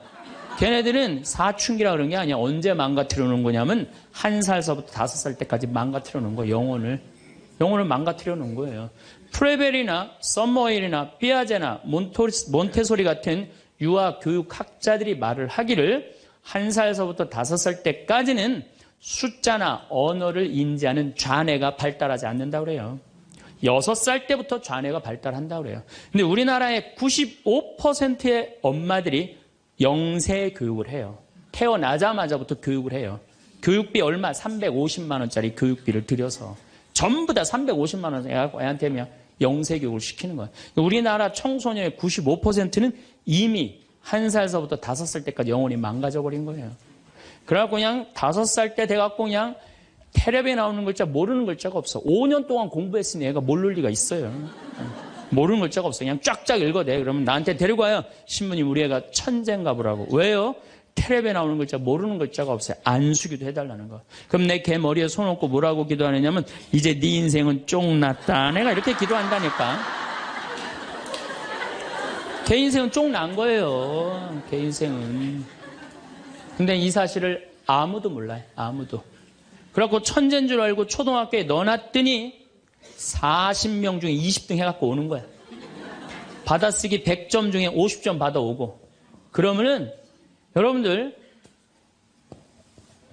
걔네들은 사춘기라 그런 게 아니야. 언제 망가뜨려 놓은 거냐면 1살서부터 5살 때까지 망가뜨려 놓은 거예요. 영혼을 망가뜨려 놓은 거예요. 프레벨이나 썸머힐이나 피아제나 몬테소리 같은 유아 교육학자들이 말을 하기를 1살서부터 5살 때까지는 숫자나 언어를 인지하는 좌뇌가 발달하지 않는다고 그래요. 6살 때부터 좌뇌가 발달한다고 그래요. 근데 우리나라의 95%의 엄마들이 영세 교육을 해요. 태어나자마자부터 교육을 해요. 교육비 얼마? 350만 원짜리 교육비를 들여서 전부 다 350만 원 애한테 그냥 영세 교육을 시키는 거예요. 우리나라 청소년의 95%는 이미 1살서부터 5살 때까지 영혼이 망가져 버린 거예요. 그래갖고 그냥 5살 때 돼갖고 그냥 텔레비에 나오는 글자 모르는 글자가 없어. 5년 동안 공부했으니 애가 모를 리가 있어요. 모르는 글자가 없어. 그냥 쫙쫙 읽어대. 그러면 나한테 데리고 와요. 신부님 우리 애가 천재인가 보라고. 왜요? 텔레비에 나오는 글자 모르는 글자가 없어요. 안수기도 해달라는 거. 그럼 내 걔 머리에 손 얹고 뭐라고 기도하느냐면 이제 네 인생은 쫑났다. 내가 이렇게 기도한다니까. 걔 인생은 쫑난 거예요. 걔 인생은. 근데 이 사실을 아무도 몰라요. 아무도. 그래갖고 천재인 줄 알고 초등학교에 넣어놨더니 40명 중에 20등 해갖고 오는 거야. 받아쓰기 100점 중에 50점 받아오고. 그러면은 여러분들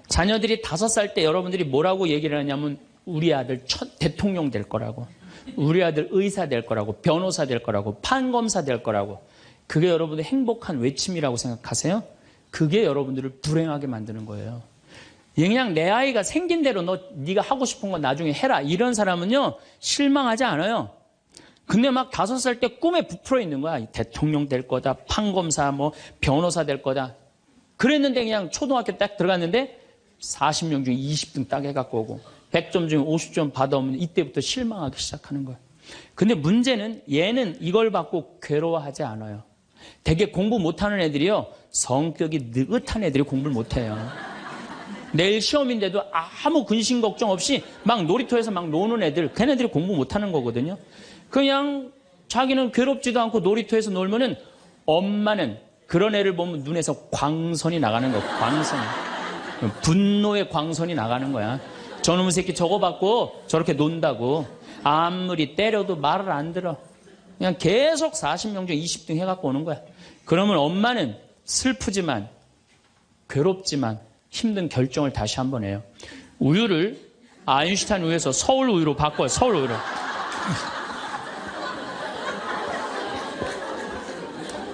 자녀들이 5살 때 여러분들이 뭐라고 얘기를 하냐면 우리 아들 대통령 될 거라고, 우리 아들 의사 될 거라고, 변호사 될 거라고, 판검사 될 거라고. 그게 여러분들 행복한 외침이라고 생각하세요? 그게 여러분들을 불행하게 만드는 거예요. 그냥 내 아이가 생긴 대로 네가 하고 싶은 건 나중에 해라. 이런 사람은요 실망하지 않아요. 근데 막 5살 때 꿈에 부풀어 있는 거야. 대통령 될 거다, 판검사, 뭐 변호사 될 거다. 그랬는데 그냥 초등학교 딱 들어갔는데 40명 중에 20등 딱 해갖고 오고 100점 중에 50점 받아오면 이때부터 실망하기 시작하는 거야. 근데 문제는 얘는 이걸 받고 괴로워하지 않아요. 되게 공부 못하는 애들이요 성격이 느긋한 애들이 공부를 못해요. 내일 시험인데도 아무 근심 걱정 없이 막 놀이터에서 막 노는 애들, 걔네들이 공부 못하는 거거든요. 그냥 자기는 괴롭지도 않고 놀이터에서 놀면은 엄마는 그런 애를 보면 눈에서 광선이 나가는 거야. 광선이. 분노의 광선이 나가는 거야. 저놈의 새끼 저거 받고 저렇게 논다고. 아무리 때려도 말을 안 들어. 그냥 계속 40명 중에 20등 해갖고 오는 거야. 그러면 엄마는 슬프지만 괴롭지만 힘든 결정을 다시 한번 해요. 우유를 아인슈타인 우유에서 서울 우유로 바꿔요. 서울 우유로.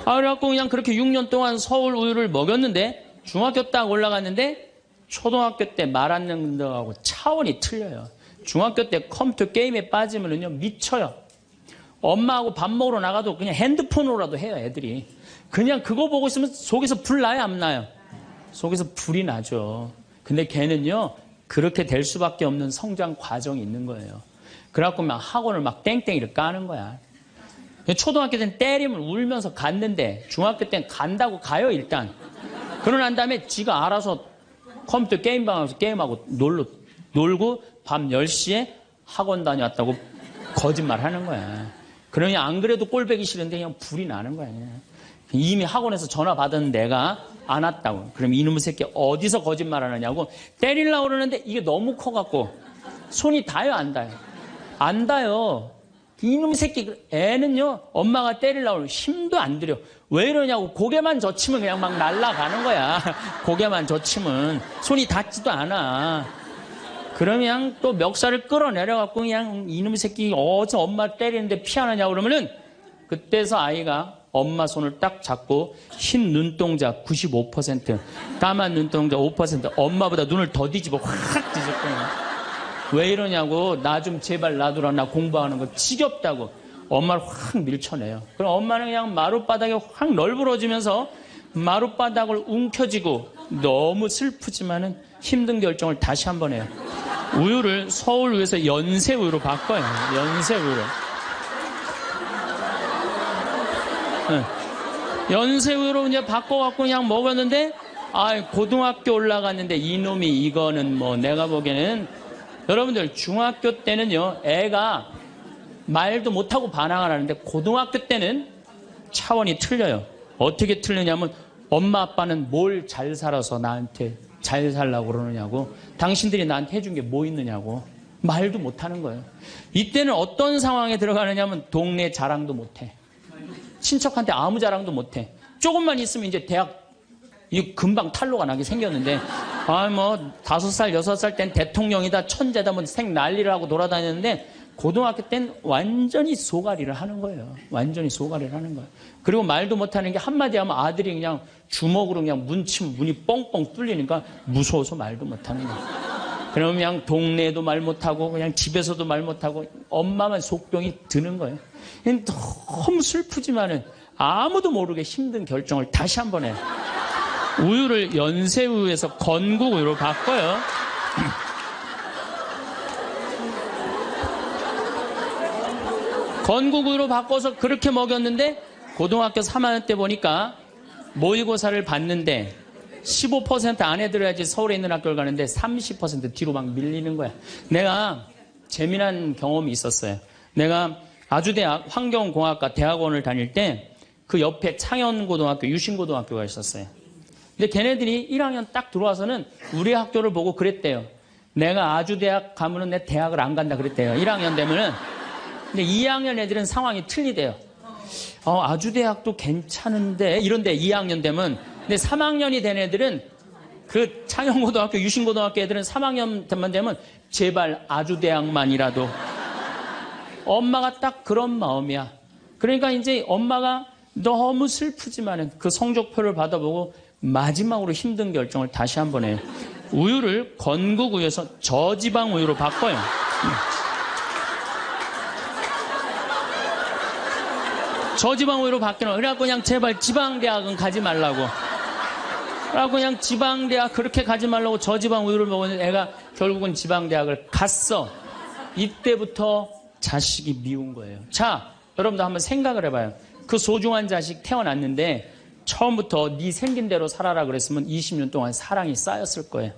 그래갖고 그냥 그렇게 6년 동안 서울 우유를 먹였는데 중학교 딱 올라갔는데 초등학교 때 말 안 듣는 거하고 차원이 틀려요. 중학교 때 컴퓨터 게임에 빠지면은요 미쳐요. 엄마하고 밥 먹으러 나가도 그냥 핸드폰으로라도 해요. 애들이. 그냥 그거 보고 있으면 속에서 불 나요 안 나요? 속에서 불이 나죠. 근데 걔는요 그렇게 될 수밖에 없는 성장 과정이 있는 거예요. 그래갖고 막 학원을 막 땡땡이를 까는 거야. 초등학교 때는 때리면 울면서 갔는데 중학교 때는 간다고 가요 일단. 그러고 난 다음에 지가 알아서 컴퓨터 게임방 가서 게임하고 놀고 밤 10시에 학원 다녀왔다고 거짓말 하는 거야. 그러니 안 그래도 꼴보기 싫은데 그냥 불이 나는 거야. 이미 학원에서 전화 받은 내가 안 왔다고. 그럼 이놈의 새끼 어디서 거짓말 하느냐고 때리려고 그러는데 이게 너무 커갖고 손이 닿아요 안 닿아요? 안 닿아요. 이놈의 새끼 애는요 엄마가 때리려고 그러면 힘도 안 들여. 왜 이러냐고 고개만 젖히면 그냥 막 날아가는 거야. 고개만 젖히면 손이 닿지도 않아. 그러면 또 멱살을 끌어내려갖고 그냥 이놈의 새끼 어디서 엄마 때리는데 피하느냐고 그러면은 그때서 아이가 엄마 손을 딱 잡고 흰 눈동자 95%, 까만 눈동자 5%, 엄마보다 눈을 더 뒤집어 확 뒤집고. 왜 이러냐고, 나 좀 제발 놔두라, 나 공부하는 거 지겹다고 엄마를 확 밀쳐내요. 그럼 엄마는 그냥 마룻바닥에 확 널브러지면서 마룻바닥을 움켜쥐고 너무 슬프지만은 힘든 결정을 다시 한번 해요. 우유를 서울우유에서 연세우유로 바꿔요. 연세우유로. 네. 연세우유로 이제 바꿔갖고 그냥 먹었는데, 고등학교 올라갔는데 이놈이 이거는 뭐 내가 보기에는, 여러분들 중학교 때는요, 애가 말도 못하고 반항을 하는데 고등학교 때는 차원이 틀려요. 어떻게 틀리냐면 엄마 아빠는 뭘 잘 살아서 나한테 잘 살라고 그러느냐고, 당신들이 나한테 해준 게 뭐 있느냐고 말도 못하는 거예요. 이때는 어떤 상황에 들어가느냐면 동네 자랑도 못해. 친척한테 아무 자랑도 못해. 조금만 있으면 이제 대학 이 금방 탈로가 나게 생겼는데, 뭐 5살 6살 땐 대통령이다 천재다 뭐 생 난리를 하고 돌아다녔는데 고등학교 땐 완전히 소가리를 하는 거예요. 완전히 소가리를 하는 거예요. 그리고 말도 못하는 게 한마디 하면 아들이 그냥 주먹으로 그냥 문치면 문이 뻥뻥 뚫리니까 무서워서 말도 못하는 거예요. 그러면 그냥 동네에도 말 못하고 그냥 집에서도 말 못하고 엄마만 속병이 드는 거예요. 너무 슬프지만은 아무도 모르게 힘든 결정을 다시 한번 해요. 우유를 연세우유에서 건국우유로 바꿔요. 건국우유로 바꿔서 그렇게 먹였는데 고등학교 3학년 때 보니까 모의고사를 봤는데 15% 안에 들어야지 서울에 있는 학교를 가는데 30% 뒤로 막 밀리는 거야. 내가 재미난 경험이 있었어요. 내가 아주대학 환경공학과 대학원을 다닐 때 그 옆에 창현고등학교, 유신고등학교가 있었어요. 근데 걔네들이 1학년 딱 들어와서는 우리 학교를 보고 그랬대요. 내가 아주대학 가면은 내 대학을 안 간다 그랬대요. 1학년 되면은. 근데 2학년 애들은 상황이 틀리대요. 아주대학도 괜찮은데 이런데 2학년 되면. 근데 3학년이 된 애들은 그 창현고등학교, 유신고등학교 애들은 3학년만 되면 제발 아주대학만이라도. 엄마가 딱 그런 마음이야. 그러니까 이제 엄마가 너무 슬프지만은 그 성적표를 받아보고 마지막으로 힘든 결정을 다시 한번 해요. 우유를 건국우유에서 저지방 우유로 바꿔요. 저지방 우유로 바뀌는. 그래갖고 그냥 제발 지방대학은 가지 말라고. 그래갖고 그냥 지방대학 그렇게 가지 말라고 저지방 우유를 먹었는데 애가 결국은 지방대학을 갔어. 이때부터 자식이 미운 거예요. 자, 여러분도 한번 생각을 해봐요. 그 소중한 자식 태어났는데 처음부터 네 생긴 대로 살아라 그랬으면 20년 동안 사랑이 쌓였을 거예요.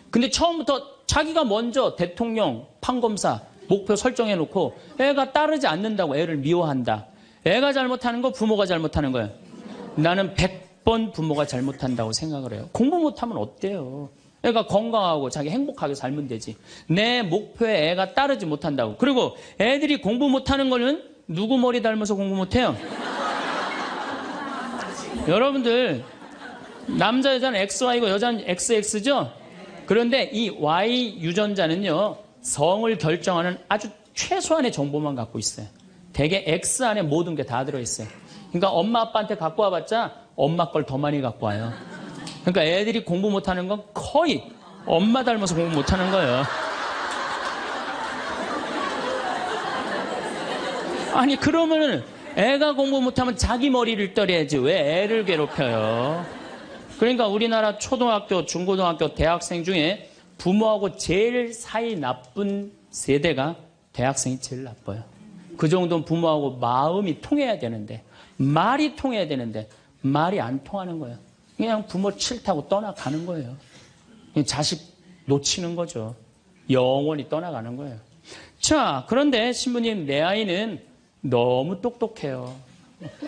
근데 처음부터 자기가 먼저 대통령, 판검사 목표 설정해놓고 애가 따르지 않는다고 애를 미워한다. 애가 잘못하는 거 부모가 잘못하는 거예요. 나는 100번 부모가 잘못한다고 생각을 해요. 공부 못하면 어때요? 애가 건강하고 자기 행복하게 살면 되지. 내 목표에 애가 따르지 못한다고. 그리고 애들이 공부 못하는 거는 누구 머리 닮아서 공부 못해요? 여러분들 남자 여자는 XY고 여자는 XX죠? 그런데 이 Y 유전자는요 성을 결정하는 아주 최소한의 정보만 갖고 있어요. 대개 X 안에 모든 게 다 들어있어요. 그러니까 엄마 아빠한테 갖고 와봤자 엄마 걸 더 많이 갖고 와요. 그러니까 애들이 공부 못하는 건 거의 엄마 닮아서 공부 못하는 거예요. 아니 그러면은 애가 공부 못하면 자기 머리를 떨어야지 왜 애를 괴롭혀요? 그러니까 우리나라 초등학교, 중고등학교, 대학생 중에 부모하고 제일 사이 나쁜 세대가 대학생이 제일 나빠요. 그 정도는 부모하고 마음이 통해야 되는데 말이 통해야 되는데 말이 안 통하는 거예요. 그냥 부모 싫다고 떠나가는 거예요. 자식 놓치는 거죠. 영원히 떠나가는 거예요. 자, 그런데 신부님 내 아이는 너무 똑똑해요.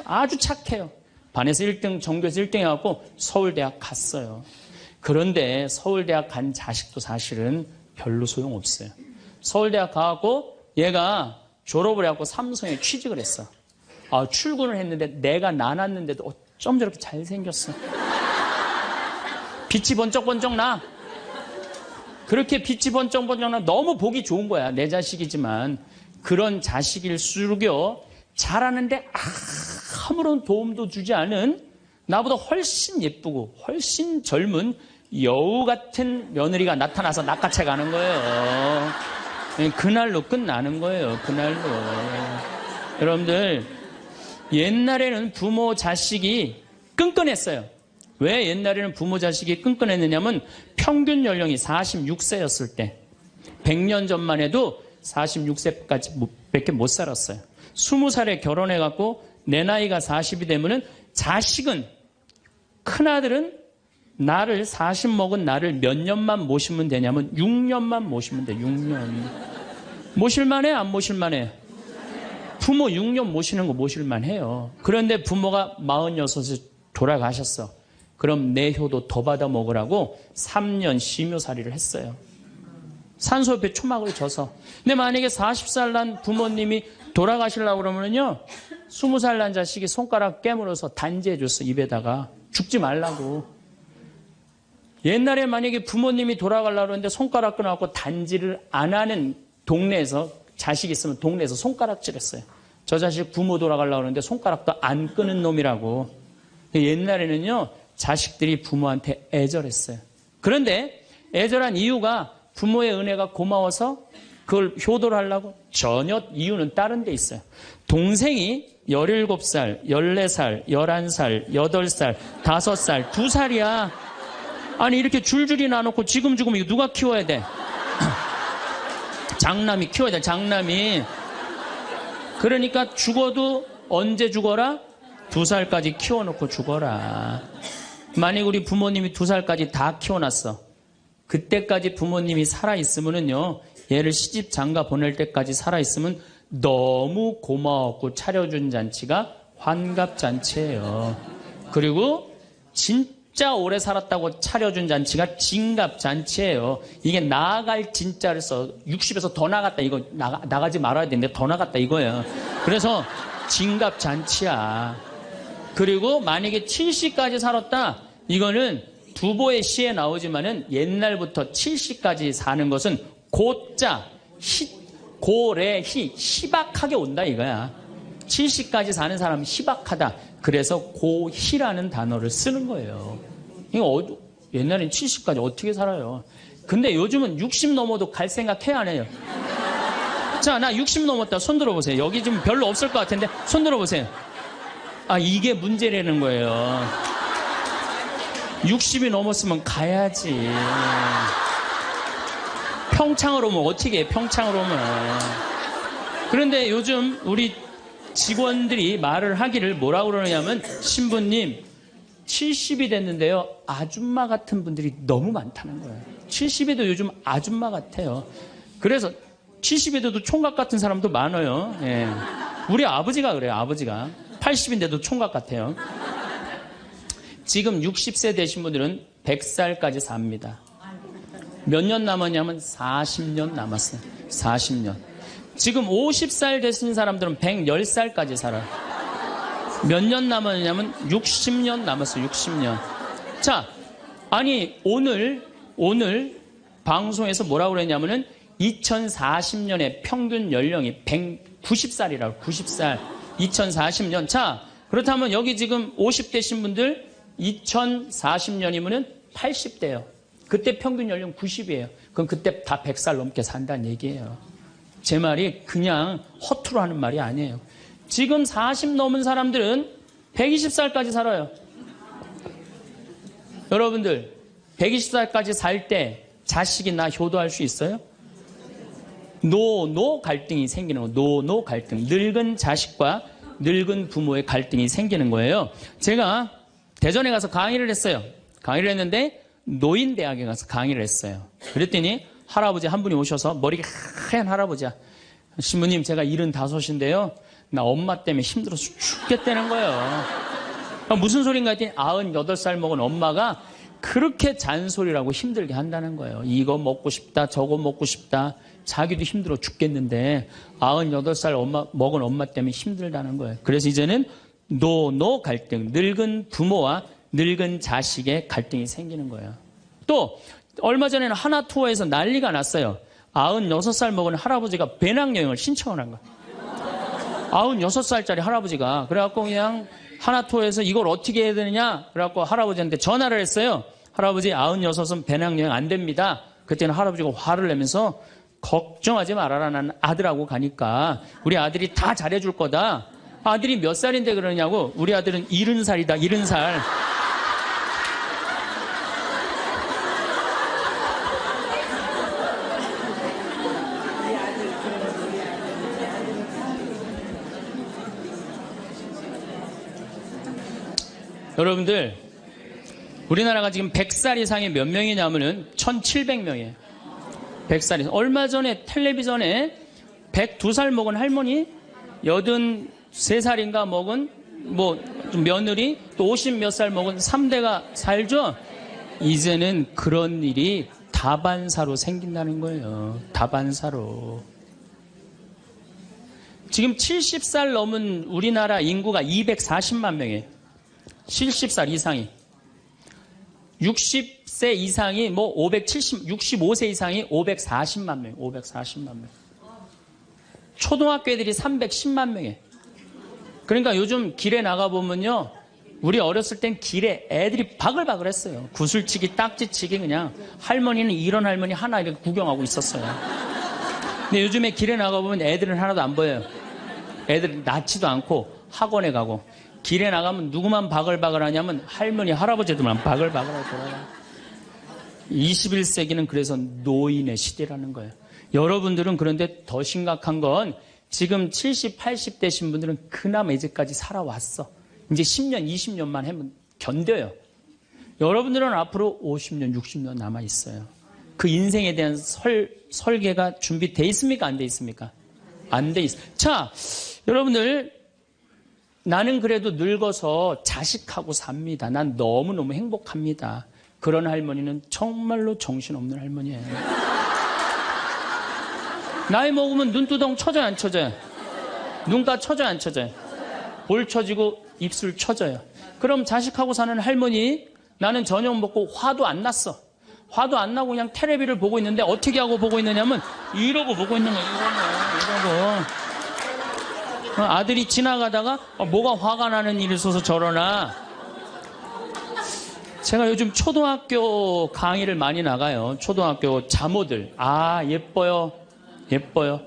아주 착해요. 반에서 1등, 전교에서 1등 해갖고 서울대학 갔어요. 그런데 서울대학 간 자식도 사실은 별로 소용없어요. 서울대학 가갖고 얘가 졸업을 해갖고 삼성에 취직을 했어. 출근을 했는데 내가 나눴는데도 어쩜 저렇게 잘생겼어. 빛이 번쩍번쩍 나. 그렇게 빛이 번쩍번쩍 나. 너무 보기 좋은 거야. 내 자식이지만. 그런 자식일수록요 잘하는데 아무런 도움도 주지 않은 나보다 훨씬 예쁘고 훨씬 젊은 여우 같은 며느리가 나타나서 낚아채 가는 거예요. 그날로 끝나는 거예요. 그날로. 여러분들 옛날에는 부모 자식이 끈끈했어요. 왜 옛날에는 부모 자식이 끈끈했느냐면 평균 연령이 46세였을 때 100년 전만 해도 46세까지 밖에 못 살았어요. 20살에 결혼해갖고 내 나이가 40이 되면은 자식은, 큰아들은 나를 40 먹은 나를 몇 년만 모시면 되냐면 6년만 모시면 돼. 6년. 모실만해? 안 모실만해? 부모 6년 모시는 거 모실만해요. 그런데 부모가 46에 돌아가셨어. 그럼 내 효도 더 받아 먹으라고 3년 심효살이를 했어요. 산소 옆에 초막을 져서. 근데 만약에 40살 난 부모님이 돌아가시려고 그러면요, 20살 난 자식이 손가락 깨물어서 단지해 줬어. 입에다가. 죽지 말라고. 옛날에 만약에 부모님이 돌아가려고 그러는데 손가락 끊어갖고 단지를 안 하는 동네에서, 자식이 있으면 동네에서 손가락질했어요. 저 자식 부모 돌아가려고 그러는데 손가락도 안 끊은 놈이라고. 옛날에는요, 자식들이 부모한테 애절했어요. 그런데 애절한 이유가 부모의 은혜가 고마워서 그걸 효도를 하려고? 전혀 이유는 다른 데 있어요. 동생이 17살, 14살, 11살, 8살, 5살, 2살이야. 아니 이렇게 줄줄이 나눠놓고 지금 이거 누가 키워야 돼? 장남이 키워야 돼. 장남이. 그러니까 죽어도 언제 죽어라? 2살까지 키워놓고 죽어라. 만약 우리 부모님이 2살까지 다 키워놨어. 그때까지 부모님이 살아있으면은요, 얘를 시집 장가 보낼 때까지 살아있으면 너무 고마웠고 차려준 잔치가 환갑잔치예요. 그리고 진짜 오래 살았다고 차려준 잔치가 진갑잔치예요. 이게 나아갈 진짜를 써. 60에서 더 나갔다. 이거 나가지 말아야 되는데 더 나갔다 이거예요. 그래서 진갑잔치야. 그리고 만약에 70까지 살았다. 이거는 두보의 시에 나오지만은 옛날부터 70까지 사는 것은 고자, 고래희, 희박하게 온다 이거야. 70까지 사는 사람은 희박하다. 그래서 고희라는 단어를 쓰는 거예요. 이거 옛날엔 70까지 어떻게 살아요? 근데 요즘은 60 넘어도 갈 생각 해야 안 해요? 자, 나 60 넘었다. 손 들어보세요. 여기 좀 별로 없을 것 같은데 손 들어보세요. 아, 이게 문제라는 거예요. 60이 넘었으면 가야지. 평창으로 오면 어떻게 해? 평창으로 오면. 그런데 요즘 우리 직원들이 말을 하기를 뭐라고 그러냐면, 신부님 70이 됐는데요, 아줌마 같은 분들이 너무 많다는 거예요. 70에도 요즘 아줌마 같아요. 그래서 70에도 총각 같은 사람도 많아요. 예. 우리 아버지가 그래요. 아버지가 80인데도 총각 같아요. 지금 60세 되신 분들은 100살까지 삽니다. 몇 년 남았냐면 40년 남았어요. 40년. 지금 50살 되신 사람들은 110살까지 살아요. 몇 년 남았냐면 60년 남았어요. 60년. 자, 아니 오늘 방송에서 뭐라고 그랬냐면은 2040년에 평균 연령이 190살이라고. 90살. 2040년. 자, 그렇다면 여기 지금 50대신 분들 2040년이면은 80대예요. 그때 평균 연령 90이에요. 그럼 그때 다 100살 넘게 산다는 얘기예요. 제 말이 그냥 허투루 하는 말이 아니에요. 지금 40 넘은 사람들은 120살까지 살아요. 여러분들 120살까지 살 때 자식이 나 효도할 수 있어요? 노 갈등이 생기는 거예요. 노 갈등. 늙은 자식과 늙은 부모의 갈등이 생기는 거예요. 제가 대전에 가서 강의를 했어요. 강의를 했는데 노인대학에 가서 강의를 했어요. 그랬더니 할아버지 한 분이 오셔서, 머리가 하얀 할아버지야. 신부님, 제가 75인데요. 나 엄마 때문에 힘들어서 죽겠다는 거예요. 무슨 소린가 했더니 98살 먹은 엄마가 그렇게 잔소리라고 힘들게 한다는 거예요. 이거 먹고 싶다, 저거 먹고 싶다. 자기도 힘들어 죽겠는데 98살 먹은 엄마 때문에 힘들다는 거예요. 그래서 이제는 노 갈등, 늙은 부모와 늙은 자식의 갈등이 생기는 거예요. 또 얼마 전에는 하나 투어에서 난리가 났어요. 96살 먹은 할아버지가 배낭여행을 신청을 한 거예요. 96살짜리 할아버지가. 그래갖고 그냥 하나 투어에서 이걸 어떻게 해야 되느냐, 그래갖고 할아버지한테 전화를 했어요. 할아버지 96은 배낭여행 안 됩니다. 그때는 할아버지가 화를 내면서, 걱정하지 말아라, 난 아들하고 가니까 우리 아들이 다 잘해줄 거다. 아들이 몇 살인데 그러냐고. 우리 아들은 70살이다 70살. 여러분들, 우리나라가 지금 100살 이상이 몇 명이냐면은 1700명이에요. 100살 이상. 얼마 전에 텔레비전에 102살 먹은 할머니, 83살인가 먹은 좀 며느리, 또 50 몇 살 먹은 3대가 살죠? 이제는 그런 일이 다반사로 생긴다는 거예요. 다반사로. 지금 70살 넘은 우리나라 인구가 240만 명이에요. 70살 이상이. 60세 이상이 65세 이상이 540만 명, 540만 명. 초등학교 애들이 310만 명이에요. 그러니까 요즘 길에 나가보면요. 우리 어렸을 땐 길에 애들이 바글바글 했어요. 구슬치기, 딱지치기 그냥. 할머니는 이런 할머니 하나 이렇게 구경하고 있었어요. 근데 요즘에 길에 나가보면 애들은 하나도 안 보여요. 애들 낳지도 않고 학원에 가고. 길에 나가면 누구만 바글바글 하냐면 할머니, 할아버지들만 바글바글하고 돌아가요. 21세기는 그래서 노인의 시대라는 거예요. 여러분들은 그런데 더 심각한 건 지금 70, 80대신 분들은 그나마 이제까지 살아왔어. 이제 10년, 20년만 하면 견뎌요. 여러분들은 앞으로 50년, 60년 남아있어요. 그 인생에 대한 설계가 준비되어 있습니까? 안 돼 있습니까? 안 돼 있어요. 자, 여러분들, 나는 그래도 늙어서 자식하고 삽니다. 난 너무너무 행복합니다. 그런 할머니는 정말로 정신없는 할머니예요. 나이 먹으면 눈두덩 쳐져요, 안 쳐져요? 눈가 쳐져요, 안 쳐져요? 볼 쳐지고 입술 쳐져요. 그럼 자식하고 사는 할머니, 나는 저녁 먹고 화도 안 났어. 화도 안 나고 그냥 텔레비를 보고 있는데 어떻게 하고 보고 있느냐면 이러고 보고 있는 거예요. 이러고. 아들이 지나가다가 뭐가 화가 나는 일이 있어서 저러나. 제가 요즘 초등학교 강의를 많이 나가요. 초등학교 자모들. 아, 예뻐요. 예뻐요.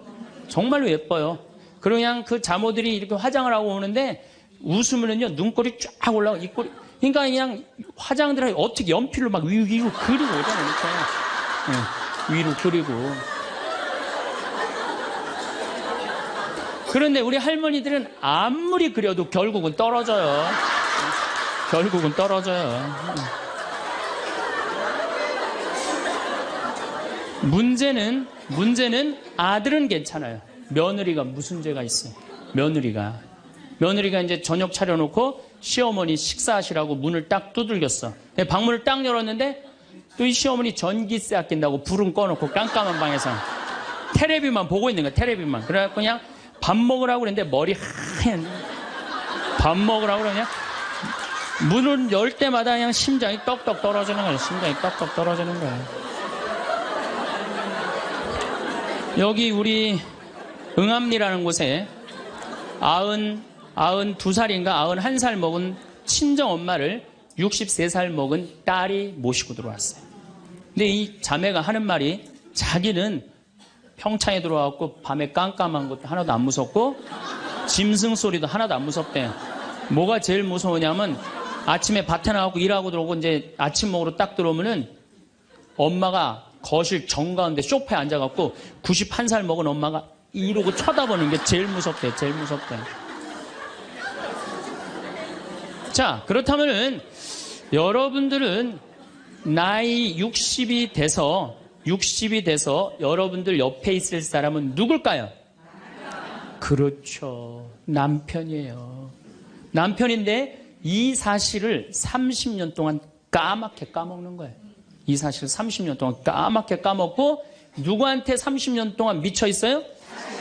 정말로 예뻐요. 그냥 그 자모들이 이렇게 화장을 하고 오는데 웃으면은요, 눈꼬리 쫙 올라가고, 입꼬리. 그러니까 그냥 화장들 어떻게 연필로 막 위로 그리고 오잖아요. 네, 위로 그리고. 그런데 우리 할머니들은 아무리 그려도 결국은 떨어져요. 결국은 떨어져요. 문제는 아들은 괜찮아요. 며느리가 무슨 죄가 있어요? 며느리가 이제 저녁 차려놓고 시어머니 식사하시라고 문을 딱 두들겼어. 방문을 딱 열었는데 또 이 시어머니 전기세 아낀다고 불은 꺼놓고 깜깜한 방에서 테레비만 보고 있는 거야. 테레비만. 그래갖고 그냥 밥 먹으라고 그랬는데 머리 하얀. 밥 먹으라고 그러냐? 문을 열 때마다 그냥 심장이 떡떡 떨어지는 거야. 심장이 떡떡 떨어지는 거야. 여기 우리 응암리라는 곳에 92살인가 91살 먹은 친정 엄마를 63살 먹은 딸이 모시고 들어왔어요. 근데 이 자매가 하는 말이 자기는 평창에 들어와갖고 밤에 깜깜한 것도 하나도 안 무섭고 짐승 소리도 하나도 안 무섭대. 뭐가 제일 무서우냐면 아침에 밭에 나가고 일하고 들어오고 이제 아침 먹으러 딱 들어오면은 엄마가 거실 정가운데 소파에 앉아갖고 91살 먹은 엄마가 이러고 쳐다보는 게 제일 무섭대. 제일 무섭대. 자, 그렇다면은 여러분들은 나이 60이 돼서 여러분들 옆에 있을 사람은 누굴까요? 그렇죠. 남편이에요. 남편인데 이 사실을 30년 동안 까맣게 까먹는 거예요. 이 사실을 30년 동안 까맣게 까먹고 누구한테 30년 동안 미쳐 있어요?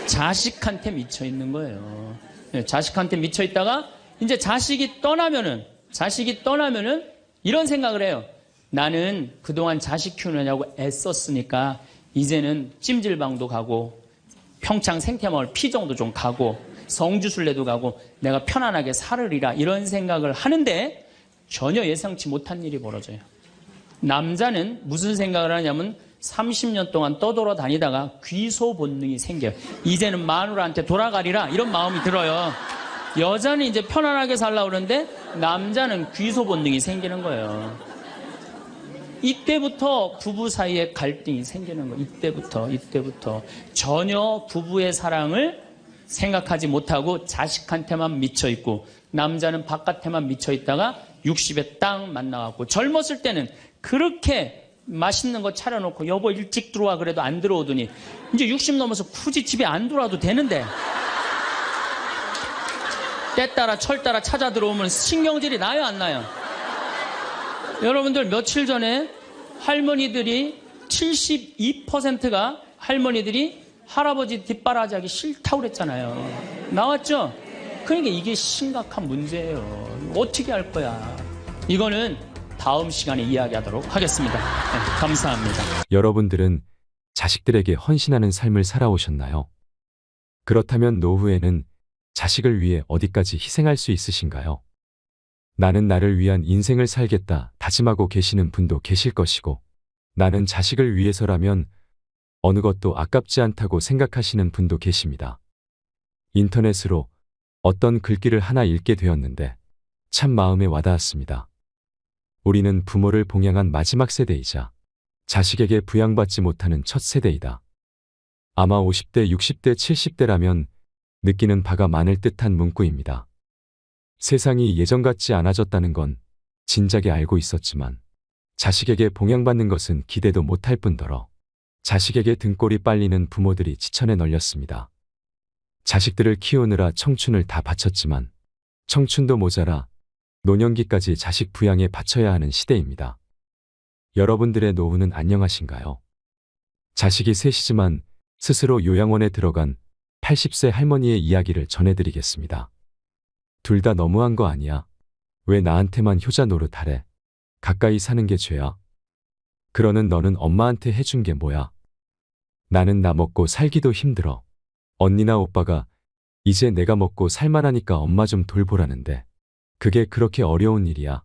자식한테 미쳐 있는 거예요. 네, 자식한테 미쳐 있다가 이제 자식이 떠나면은 이런 생각을 해요. 나는 그동안 자식 키우느냐고 애썼으니까 이제는 찜질방도 가고 평창 생태마을 피정도 좀 가고 성주순례도 가고 내가 편안하게 살으리라 이런 생각을 하는데 전혀 예상치 못한 일이 벌어져요. 남자는 무슨 생각을 하냐면 30년 동안 떠돌아다니다가 귀소 본능이 생겨요. 이제는 마누라한테 돌아가리라 이런 마음이 들어요. 여자는 이제 편안하게 살려고 그러는데 남자는 귀소 본능이 생기는 거예요. 이때부터 부부 사이에 갈등이 생기는 거예요. 이때부터 전혀 부부의 사랑을 생각하지 못하고 자식한테만 미쳐 있고 남자는 바깥에만 미쳐 있다가 60에 딱 만나갖고 젊었을 때는 그렇게 맛있는 거 차려놓고 여보 일찍 들어와 그래도 안 들어오더니 이제 60 넘어서 굳이 집에 안 들어와도 되는데 때 따라 철 따라 찾아 들어오면 신경질이 나요 안 나요? 여러분들 며칠 전에 할머니들이 72%가 할머니들이 할아버지 뒷바라지하기 싫다고 그랬잖아요. 나왔죠? 그러니까 이게 심각한 문제예요. 어떻게 할 거야? 이거는 다음 시간에 이야기하도록 하겠습니다. 네, 감사합니다. 여러분들은 자식들에게 헌신하는 삶을 살아오셨나요? 그렇다면 노후에는 자식을 위해 어디까지 희생할 수 있으신가요? 나는 나를 위한 인생을 살겠다 다짐하고 계시는 분도 계실 것이고, 나는 자식을 위해서라면 어느 것도 아깝지 않다고 생각하시는 분도 계십니다. 인터넷으로 어떤 글귀를 하나 읽게 되었는데 참 마음에 와닿았습니다. 우리는 부모를 봉양한 마지막 세대이자 자식에게 부양받지 못하는 첫 세대이다. 아마 50대, 60대, 70대라면 느끼는 바가 많을 듯한 문구입니다. 세상이 예전 같지 않아졌다는 건 진작에 알고 있었지만 자식에게 봉양받는 것은 기대도 못할 뿐더러 자식에게 등골이 빨리는 부모들이 지천에 널렸습니다. 자식들을 키우느라 청춘을 다 바쳤지만 청춘도 모자라 노년기까지 자식 부양에 바쳐야 하는 시대입니다. 여러분들의 노후는 안녕하신가요? 자식이 셋이지만 스스로 요양원에 들어간 80세 할머니의 이야기를 전해드리겠습니다. 둘 다 너무한 거 아니야? 왜 나한테만 효자 노릇하래? 가까이 사는 게 죄야? 그러는 너는 엄마한테 해준 게 뭐야? 나는 나 먹고 살기도 힘들어. 언니나 오빠가 이제 내가 먹고 살만하니까 엄마 좀 돌보라는데 그게 그렇게 어려운 일이야?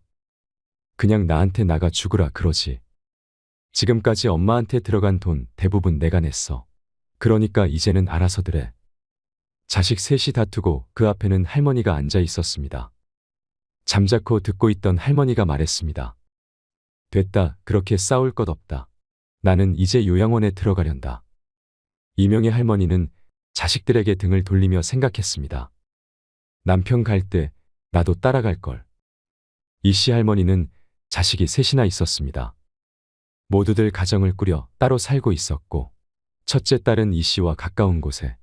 그냥 나한테 나가 죽으라 그러지. 지금까지 엄마한테 들어간 돈 대부분 내가 냈어. 그러니까 이제는 알아서들 해. 자식 셋이 다투고 그 앞에는 할머니가 앉아 있었습니다. 잠자코 듣고 있던 할머니가 말했습니다. 됐다, 그렇게 싸울 것 없다. 나는 이제 요양원에 들어가련다. 이명의 할머니는 자식들에게 등을 돌리며 생각했습니다. 남편 갈 때 나도 따라갈 걸. 이씨 할머니는 자식이 셋이나 있었습니다. 모두들 가정을 꾸려 따로 살고 있었고, 첫째 딸은 이씨와 가까운 곳에,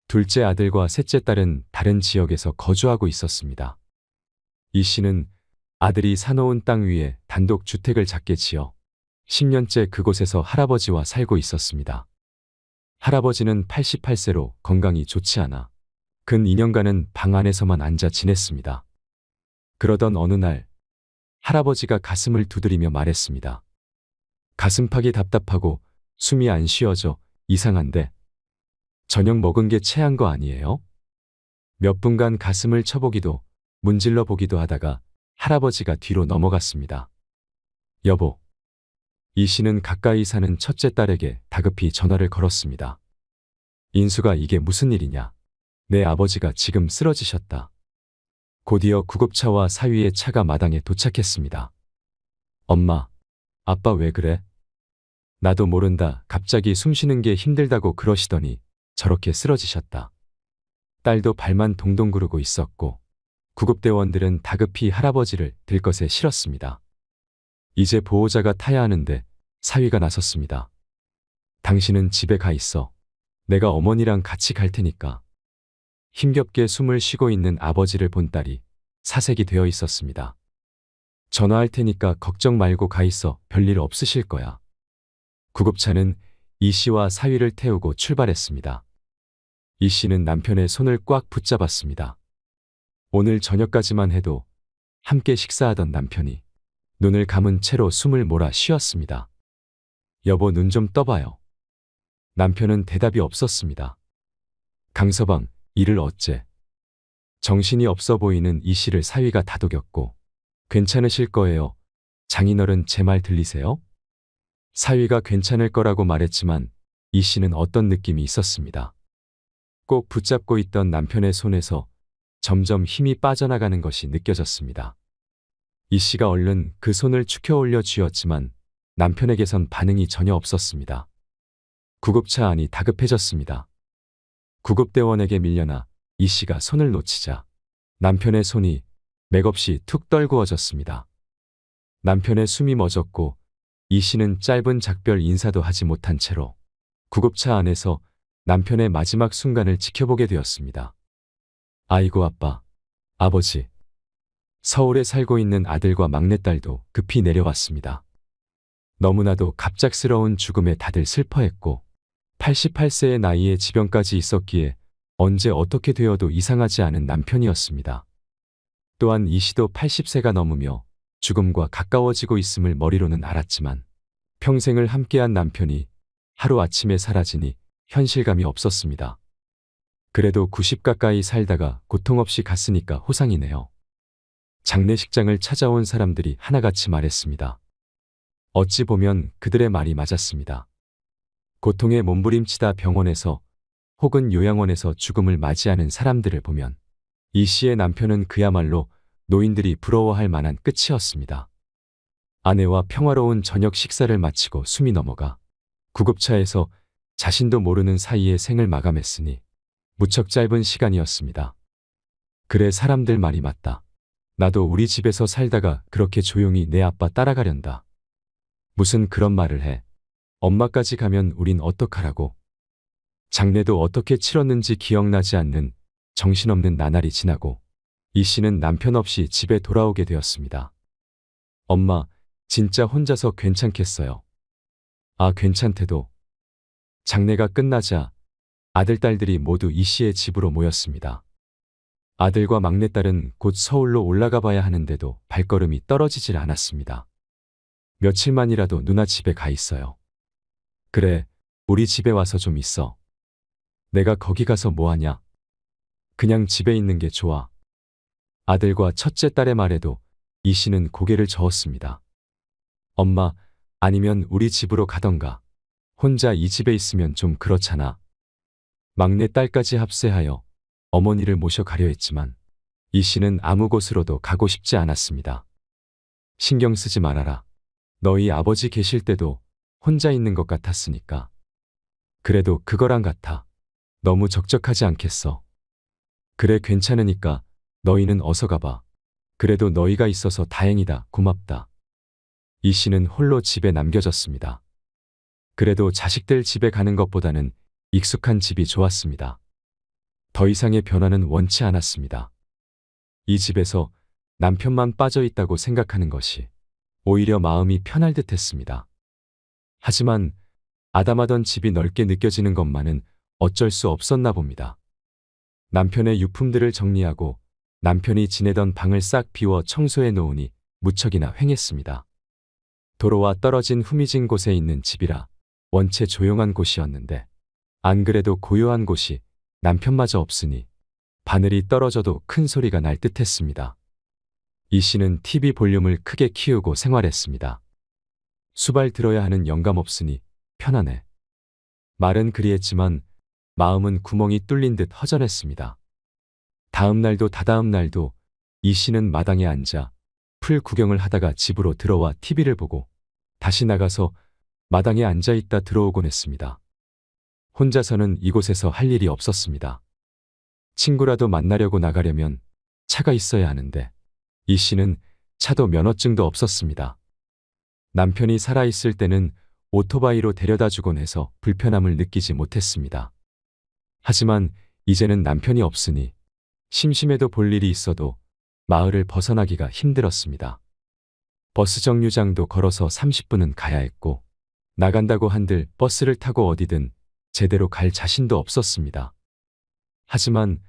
둘째 아들과 셋째 딸은 다른 지역에서 거주하고 있었습니다. 이씨는 아들이 사놓은 땅 위에 단독 주택을 작게 지어 10년째 그곳에서 할아버지와 살고 있었습니다. 할아버지는 88세로 건강이 좋지 않아 근 2년간은 방 안에서만 앉아 지냈습니다. 그러던 어느 날 할아버지가 가슴을 두드리며 말했습니다. 가슴팍이 답답하고 숨이 안 쉬어져 이상한데 저녁 먹은 게 체한 거 아니에요? 몇 분간 가슴을 쳐보기도 문질러 보기도 하다가 할아버지가 뒤로 넘어갔습니다. 여보. 이 씨는 가까이 사는 첫째 딸에게 다급히 전화를 걸었습니다. 인수가 이게 무슨 일이냐? 내 아버지가 지금 쓰러지셨다. 곧이어 구급차와 사위의 차가 마당에 도착했습니다. 엄마, 아빠 왜 그래? 나도 모른다. 갑자기 숨쉬는 게 힘들다고 그러시더니 저렇게 쓰러지셨다. 딸도 발만 동동 구르고 있었고 구급대원들은 다급히 할아버지를 들것에 실었습니다. 이제 보호자가 타야 하는데 사위가 나섰습니다. 당신은 집에 가 있어. 내가 어머니랑 같이 갈 테니까. 힘겹게 숨을 쉬고 있는 아버지를 본 딸이 사색이 되어 있었습니다. 전화할 테니까 걱정 말고 가 있어. 별일 없으실 거야. 구급차는 이 씨와 사위를 태우고 출발했습니다. 이 씨는 남편의 손을 꽉 붙잡았습니다. 오늘 저녁까지만 해도 함께 식사하던 남편이 눈을 감은 채로 숨을 몰아 쉬었습니다. 여보, 눈 좀 떠봐요. 남편은 대답이 없었습니다. 강서방, 이를 어째? 정신이 없어 보이는 이 씨를 사위가 다독였고, 괜찮으실 거예요. 장인어른 제 말 들리세요? 사위가 괜찮을 거라고 말했지만 이 씨는 어떤 느낌이 있었습니다. 꼭 붙잡고 있던 남편의 손에서 점점 힘이 빠져나가는 것이 느껴졌습니다. 이 씨가 얼른 그 손을 축혀 올려 쥐었지만 남편에게선 반응이 전혀 없었습니다. 구급차 안이 다급해졌습니다. 구급대원에게 밀려나 이 씨가 손을 놓치자 남편의 손이 맥없이 툭 떨구어졌습니다. 남편의 숨이 멎었고 이 씨는 짧은 작별 인사도 하지 못한 채로 구급차 안에서 남편의 마지막 순간을 지켜보게 되었습니다. 아이고 아빠, 아버지. 서울에 살고 있는 아들과 막내딸도 급히 내려왔습니다. 너무나도 갑작스러운 죽음에 다들 슬퍼했고 88세의 나이에 지병까지 있었기에 언제 어떻게 되어도 이상하지 않은 남편이었습니다. 또한 이 씨도 80세가 넘으며 죽음과 가까워지고 있음을 머리로는 알았지만 평생을 함께한 남편이 하루아침에 사라지니 현실감이 없었습니다. 그래도 90 가까이 살다가 고통 없이 갔으니까 호상이네요. 장례식장을 찾아온 사람들이 하나같이 말했습니다. 어찌 보면 그들의 말이 맞았습니다. 고통에 몸부림치다 병원에서 혹은 요양원에서 죽음을 맞이하는 사람들을 보면 이 씨의 남편은 그야말로 노인들이 부러워할 만한 끝이었습니다. 아내와 평화로운 저녁 식사를 마치고 숨이 넘어가 구급차에서 자신도 모르는 사이에 생을 마감했으니 무척 짧은 시간이었습니다. 그래, 사람들 말이 맞다. 나도 우리 집에서 살다가 그렇게 조용히 내 아빠 따라가련다. 무슨 그런 말을 해. 엄마까지 가면 우린 어떡하라고. 장례도 어떻게 치렀는지 기억나지 않는 정신없는 나날이 지나고 이 씨는 남편 없이 집에 돌아오게 되었습니다. 엄마, 진짜 혼자서 괜찮겠어요? 아, 괜찮대도. 장례가 끝나자 아들, 딸들이 모두 이 씨의 집으로 모였습니다. 아들과 막내딸은 곧 서울로 올라가 봐야 하는데도 발걸음이 떨어지질 않았습니다. 며칠만이라도 누나 집에 가 있어요. 그래, 우리 집에 와서 좀 있어. 내가 거기 가서 뭐 하냐? 그냥 집에 있는 게 좋아. 아들과 첫째 딸의 말에도 이 씨는 고개를 저었습니다. 엄마, 아니면 우리 집으로 가던가. 혼자 이 집에 있으면 좀 그렇잖아. 막내 딸까지 합세하여 어머니를 모셔가려 했지만 이 씨는 아무 곳으로도 가고 싶지 않았습니다. 신경 쓰지 말아라. 너희 아버지 계실 때도 혼자 있는 것 같았으니까. 그래도 그거랑 같아. 너무 적적하지 않겠어. 그래, 괜찮으니까 너희는 어서 가봐. 그래도 너희가 있어서 다행이다. 고맙다. 이 씨는 홀로 집에 남겨졌습니다. 그래도 자식들 집에 가는 것보다는 익숙한 집이 좋았습니다. 더 이상의 변화는 원치 않았습니다. 이 집에서 남편만 빠져 있다고 생각하는 것이 오히려 마음이 편할 듯 했습니다. 하지만 아담하던 집이 넓게 느껴지는 것만은 어쩔 수 없었나 봅니다. 남편의 유품들을 정리하고 남편이 지내던 방을 싹 비워 청소해 놓으니 무척이나 횡했습니다. 도로와 떨어진 후미진 곳에 있는 집이라 원체 조용한 곳이었는데 안 그래도 고요한 곳이 남편마저 없으니 바늘이 떨어져도 큰 소리가 날 듯했습니다. 이 씨는 TV 볼륨을 크게 키우고 생활했습니다. 수발 들어야 하는 영감 없으니 편하네. 말은 그리했지만 마음은 구멍이 뚫린 듯 허전했습니다. 다음 날도 다다음 날도 이 씨는 마당에 앉아 풀 구경을 하다가 집으로 들어와 TV를 보고 다시 나가서 마당에 앉아 있다 들어오곤 했습니다. 혼자서는 이곳에서 할 일이 없었습니다. 친구라도 만나려고 나가려면 차가 있어야 하는데 이 씨는 차도 면허증도 없었습니다. 남편이 살아있을 때는 오토바이로 데려다 주곤 해서 불편함을 느끼지 못했습니다. 하지만 이제는 남편이 없으니 심심해도 볼 일이 있어도 마을을 벗어나기가 힘들었습니다. 버스 정류장도 걸어서 30분은 가야 했고 나간다고 한들 버스를 타고 어디든 제대로 갈 자신도 없었습니다. 하지만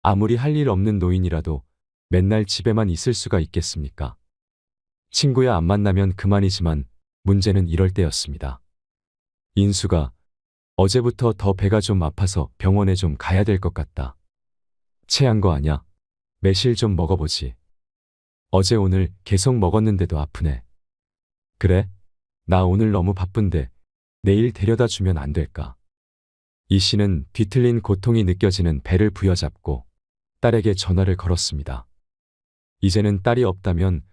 아무리 할 일 없는 노인이라도 맨날 집에만 있을 수가 있겠습니까? 친구야 안 만나면 그만이지만 문제는 이럴 때였습니다. 인수가 어제부터 더 배가 좀 아파서 병원에 좀 가야 될 것 같다. 체한 거 아냐? 매실 좀 먹어보지. 어제 오늘 계속 먹었는데도 아프네. 그래? 나 오늘 너무 바쁜데 내일 데려다 주면 안 될까? 이 씨는 뒤틀린 고통이 느껴지는 배를 부여잡고 딸에게 전화를 걸었습니다. 이제는 딸이 없다면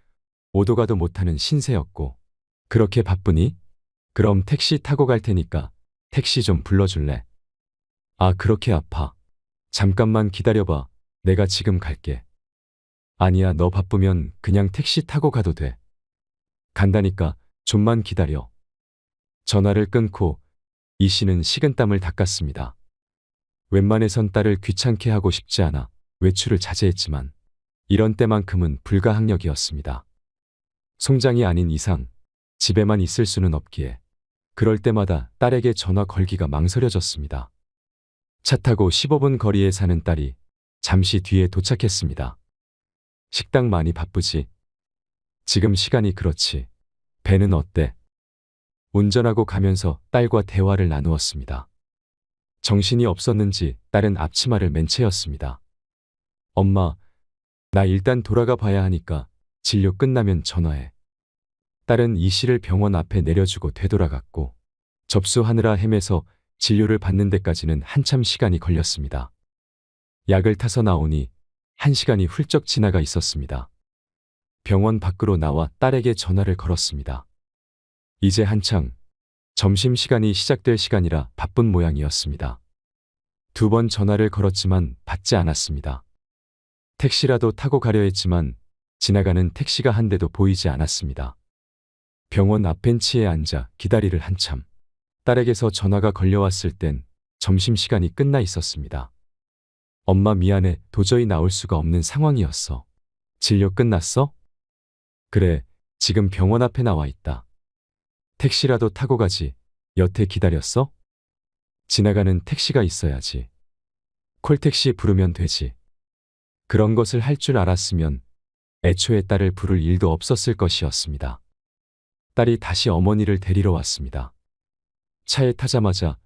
오도 가도 못하는 신세였고 그렇게 바쁘니? 그럼 택시 타고 갈 테니까 택시 좀 불러줄래? 아, 그렇게 아파. 잠깐만 기다려봐. 내가 지금 갈게. 아니야, 너 바쁘면 그냥 택시 타고 가도 돼. 간다니까 좀만 기다려. 전화를 끊고 이 씨는 식은땀을 닦았습니다. 웬만해선 딸을 귀찮게 하고 싶지 않아 외출을 자제했지만 이런 때만큼은 불가항력이었습니다. 송장이 아닌 이상 집에만 있을 수는 없기에 그럴 때마다 딸에게 전화 걸기가 망설여졌습니다. 차 타고 15분 거리에 사는 딸이 잠시 뒤에 도착했습니다. 식당 많이 바쁘지? 지금 시간이 그렇지. 배는 어때? 운전하고 가면서 딸과 대화를 나누었습니다. 정신이 없었는지 딸은 앞치마를 맨 채였습니다. 엄마, 나 일단 돌아가 봐야 하니까 진료 끝나면 전화해. 딸은 이 씨를 병원 앞에 내려주고 되돌아갔고 접수하느라 헤매서 진료를 받는 데까지는 한참 시간이 걸렸습니다. 약을 타서 나오니 1시간이 훌쩍 지나가 있었습니다. 병원 밖으로 나와 딸에게 전화를 걸었습니다. 이제 한창 점심시간이 시작될 시간이라 바쁜 모양이었습니다. 2번 전화를 걸었지만 받지 않았습니다. 택시라도 타고 가려 했지만 지나가는 택시가 한 대도 보이지 않았습니다. 병원 앞 벤치에 앉아 기다리를 한참. 딸에게서 전화가 걸려왔을 땐 점심시간이 끝나 있었습니다. 엄마 미안해, 도저히 나올 수가 없는 상황이었어. 진료 끝났어? 그래, 지금 병원 앞에 나와 있다. 택시라도 타고 가지. 여태 기다렸어? 지나가는 택시가 있어야지. 콜택시 부르면 되지. 그런 것을 할 줄 알았으면 애초에 딸을 부를 일도 없었을 것이었습니다. 딸이 다시 어머니를 데리러 왔습니다. 차에 타자마자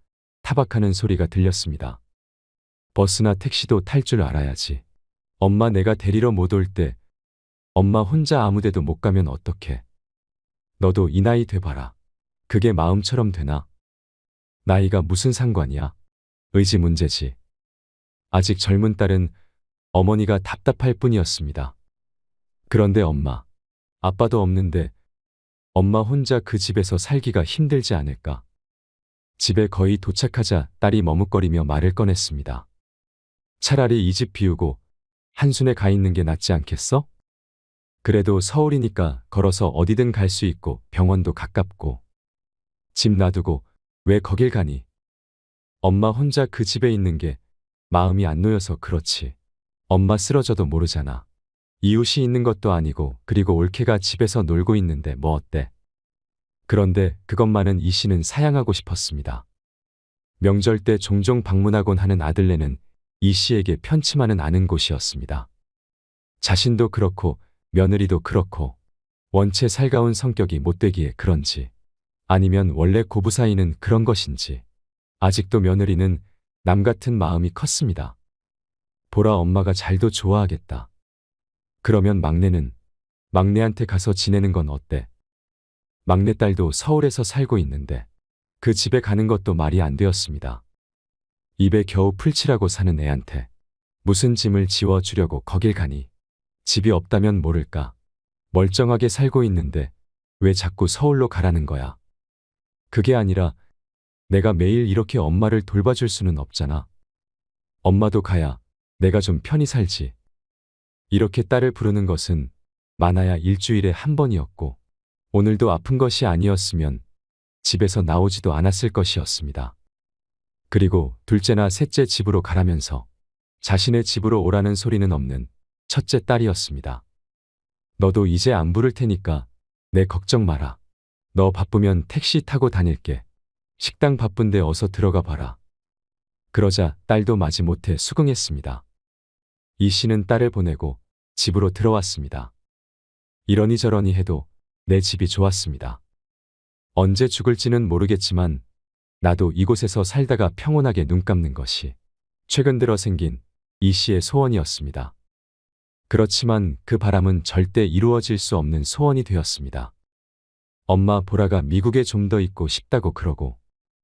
타박하는 소리가 들렸습니다. 버스나 택시도 탈 줄 알아야지. 엄마, 내가 데리러 못 올 때 엄마 혼자 아무데도 못 가면 어떡해. 너도 이 나이 돼봐라. 그게 마음처럼 되나? 나이가 무슨 상관이야? 의지 문제지. 아직 젊은 딸은 어머니가 답답할 뿐이었습니다. 그런데 엄마, 아빠도 없는데 엄마 혼자 그 집에서 살기가 힘들지 않을까? 집에 거의 도착하자 딸이 머뭇거리며 말을 꺼냈습니다. 차라리 이 집 비우고 한순에 가 있는 게 낫지 않겠어? 그래도 서울이니까 걸어서 어디든 갈 수 있고 병원도 가깝고. 집 놔두고 왜 거길 가니? 엄마 혼자 그 집에 있는 게 마음이 안 놓여서 그렇지. 엄마 쓰러져도 모르잖아. 이웃이 있는 것도 아니고, 그리고 올케가 집에서 놀고 있는데 뭐 어때? 그런데 그것만은 이 씨는 사양하고 싶었습니다. 명절 때 종종 방문하곤 하는 아들네는 이 씨에게 편치만은 않은 곳이었습니다. 자신도 그렇고 며느리도 그렇고 원체 살가운 성격이 못되기에 그런지, 아니면 원래 고부 사이는 그런 것인지 아직도 며느리는 남 같은 마음이 컸습니다. 보라, 엄마가 잘도 좋아하겠다. 그러면 막내는? 막내한테 가서 지내는 건 어때? 막내딸도 서울에서 살고 있는데 그 집에 가는 것도 말이 안 되었습니다. 입에 겨우 풀칠하고 사는 애한테 무슨 짐을 지워주려고 거길 가니? 집이 없다면 모를까. 멀쩡하게 살고 있는데 왜 자꾸 서울로 가라는 거야? 그게 아니라 내가 매일 이렇게 엄마를 돌봐줄 수는 없잖아. 엄마도 가야 내가 좀 편히 살지. 이렇게 딸을 부르는 것은 많아야 일주일에 한 번이었고 오늘도 아픈 것이 아니었으면 집에서 나오지도 않았을 것이었습니다. 그리고 둘째나 셋째 집으로 가라면서 자신의 집으로 오라는 소리는 없는 첫째 딸이었습니다. 너도 이제 안 부를 테니까 내 걱정 마라. 너 바쁘면 택시 타고 다닐게. 식당 바쁜데 어서 들어가 봐라. 그러자 딸도 마지못해 수긍했습니다. 이 씨는 딸을 보내고 집으로 들어왔습니다. 이러니 저러니 해도 내 집이 좋았습니다. 언제 죽을지는 모르겠지만 나도 이곳에서 살다가 평온하게 눈 감는 것이 최근 들어 생긴 이 씨의 소원이었습니다. 그렇지만 그 바람은 절대 이루어질 수 없는 소원이 되었습니다. 엄마, 보라가 미국에 좀 더 있고 싶다고 그러고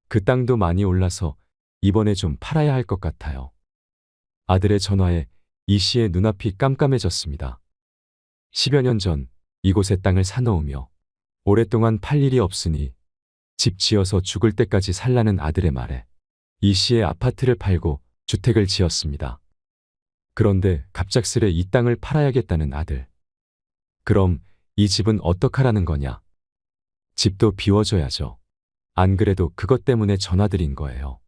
그 땅도 많이 올라서 이번에 좀 팔아야 할 것 같아요. 아들의 전화에 이 씨의 눈앞이 깜깜해졌습니다. 10여 년 전 이곳에 땅을 사놓으며 오랫동안 팔 일이 없으니 집 지어서 죽을 때까지 살라는 아들의 말에 이 씨의 아파트를 팔고 주택을 지었습니다. 그런데 갑작스레 이 땅을 팔아야겠다는 아들. 그럼 이 집은 어떡하라는 거냐? 집도 비워줘야죠. 안 그래도 그것 때문에 전화드린 거예요.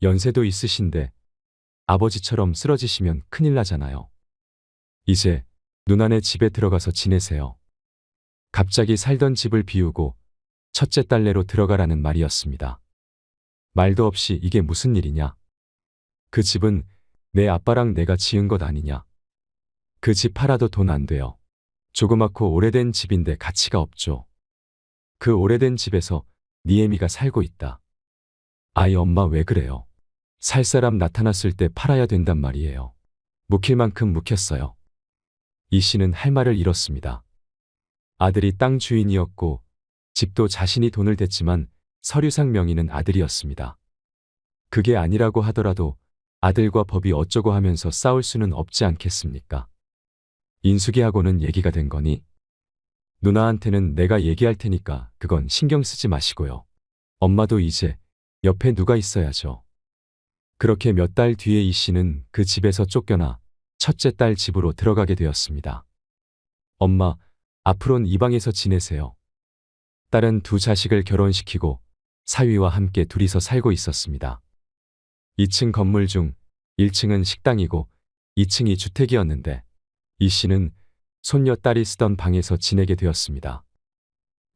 연세도 있으신데 아버지처럼 쓰러지시면 큰일 나잖아요. 이제 누나네 집에 들어가서 지내세요. 갑자기 살던 집을 비우고 첫째 딸네로 들어가라는 말이었습니다. 말도 없이 이게 무슨 일이냐? 그 집은 내 아빠랑 내가 지은 것 아니냐? 그 집 팔아도 돈 안 돼요. 조그맣고 오래된 집인데 가치가 없죠. 그 오래된 집에서 니에미가 살고 있다. 아이 엄마 왜 그래요? 살 사람 나타났을 때 팔아야 된단 말이에요. 묵힐 만큼 묵혔어요. 이 씨는 할 말을 잃었습니다. 아들이 땅 주인이었고 집도 자신이 돈을 댔지만 서류상 명의는 아들이었습니다. 그게 아니라고 하더라도 아들과 법이 어쩌고 하면서 싸울 수는 없지 않겠습니까? 인숙이하고는 얘기가 된 거니? 누나한테는 내가 얘기할 테니까 그건 신경 쓰지 마시고요. 엄마도 이제 옆에 누가 있어야죠. 그렇게 몇 달 뒤에 이 씨는 그 집에서 쫓겨나 첫째 딸 집으로 들어가게 되었습니다. 엄마, 앞으론 이 방에서 지내세요. 딸은 두 자식을 결혼시키고 사위와 함께 둘이서 살고 있었습니다. 2층 건물 중 1층은 식당이고 2층이 주택이었는데 이 씨는 손녀 딸이 쓰던 방에서 지내게 되었습니다.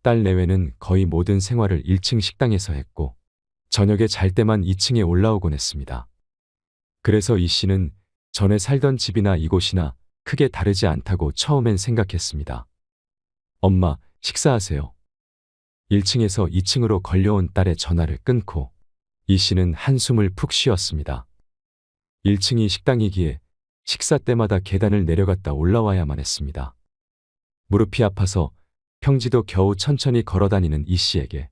딸 내외는 거의 모든 생활을 1층 식당에서 했고 저녁에 잘 때만 2층에 올라오곤 했습니다. 그래서 이 씨는 전에 살던 집이나 이곳이나 크게 다르지 않다고 처음엔 생각했습니다. 엄마, 식사하세요. 1층에서 2층으로 걸려온 딸의 전화를 끊고 이 씨는 한숨을 푹 쉬었습니다. 1층이 식당이기에 식사 때마다 계단을 내려갔다 올라와야만 했습니다. 무릎이 아파서 평지도 겨우 천천히 걸어다니는 이 씨에게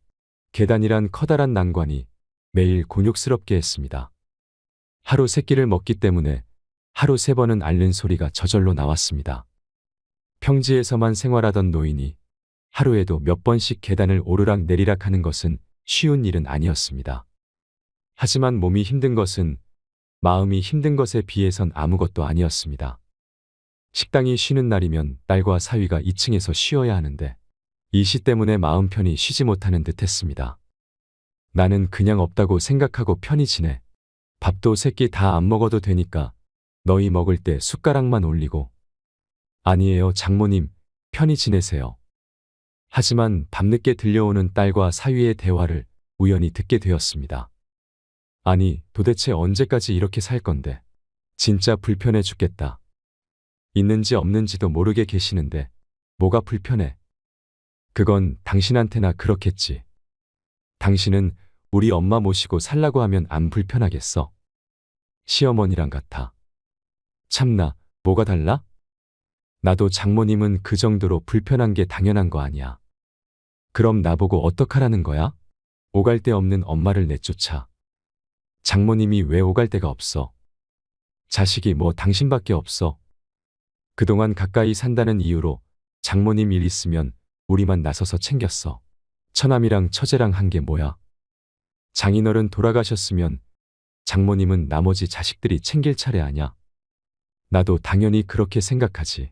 계단이란 커다란 난관이 매일 곤욕스럽게 했습니다. 하루 3끼를 먹기 때문에 하루 3번은 앓는 소리가 저절로 나왔습니다. 평지에서만 생활하던 노인이 하루에도 몇 번씩 계단을 오르락 내리락 하는 것은 쉬운 일은 아니었습니다. 하지만 몸이 힘든 것은 마음이 힘든 것에 비해선 아무것도 아니었습니다. 식당이 쉬는 날이면 딸과 사위가 2층에서 쉬어야 하는데 이 씨 때문에 마음 편히 쉬지 못하는 듯 했습니다. 나는 그냥 없다고 생각하고 편히 지내. 밥도 3끼 다 안 먹어도 되니까 너희 먹을 때 숟가락만 올리고. 아니에요, 장모님. 편히 지내세요. 하지만 밤늦게 들려오는 딸과 사위의 대화를 우연히 듣게 되었습니다. 아니, 도대체 언제까지 이렇게 살 건데. 진짜 불편해 죽겠다. 있는지 없는지도 모르게 계시는데 뭐가 불편해? 그건 당신한테나 그렇겠지. 당신은 우리 엄마 모시고 살라고 하면 안 불편하겠어? 시어머니랑 같아. 참나, 뭐가 달라? 나도 장모님은 그 정도로 불편한 게 당연한 거 아니야. 그럼 나보고 어떡하라는 거야? 오갈 데 없는 엄마를 내쫓아. 장모님이 왜 오갈 데가 없어? 자식이 뭐 당신밖에 없어? 그동안 가까이 산다는 이유로 장모님 일 있으면 우리만 나서서 챙겼어. 처남이랑 처제랑 한 게 뭐야? 장인어른 돌아가셨으면 장모님은 나머지 자식들이 챙길 차례 아냐? 나도 당연히 그렇게 생각하지.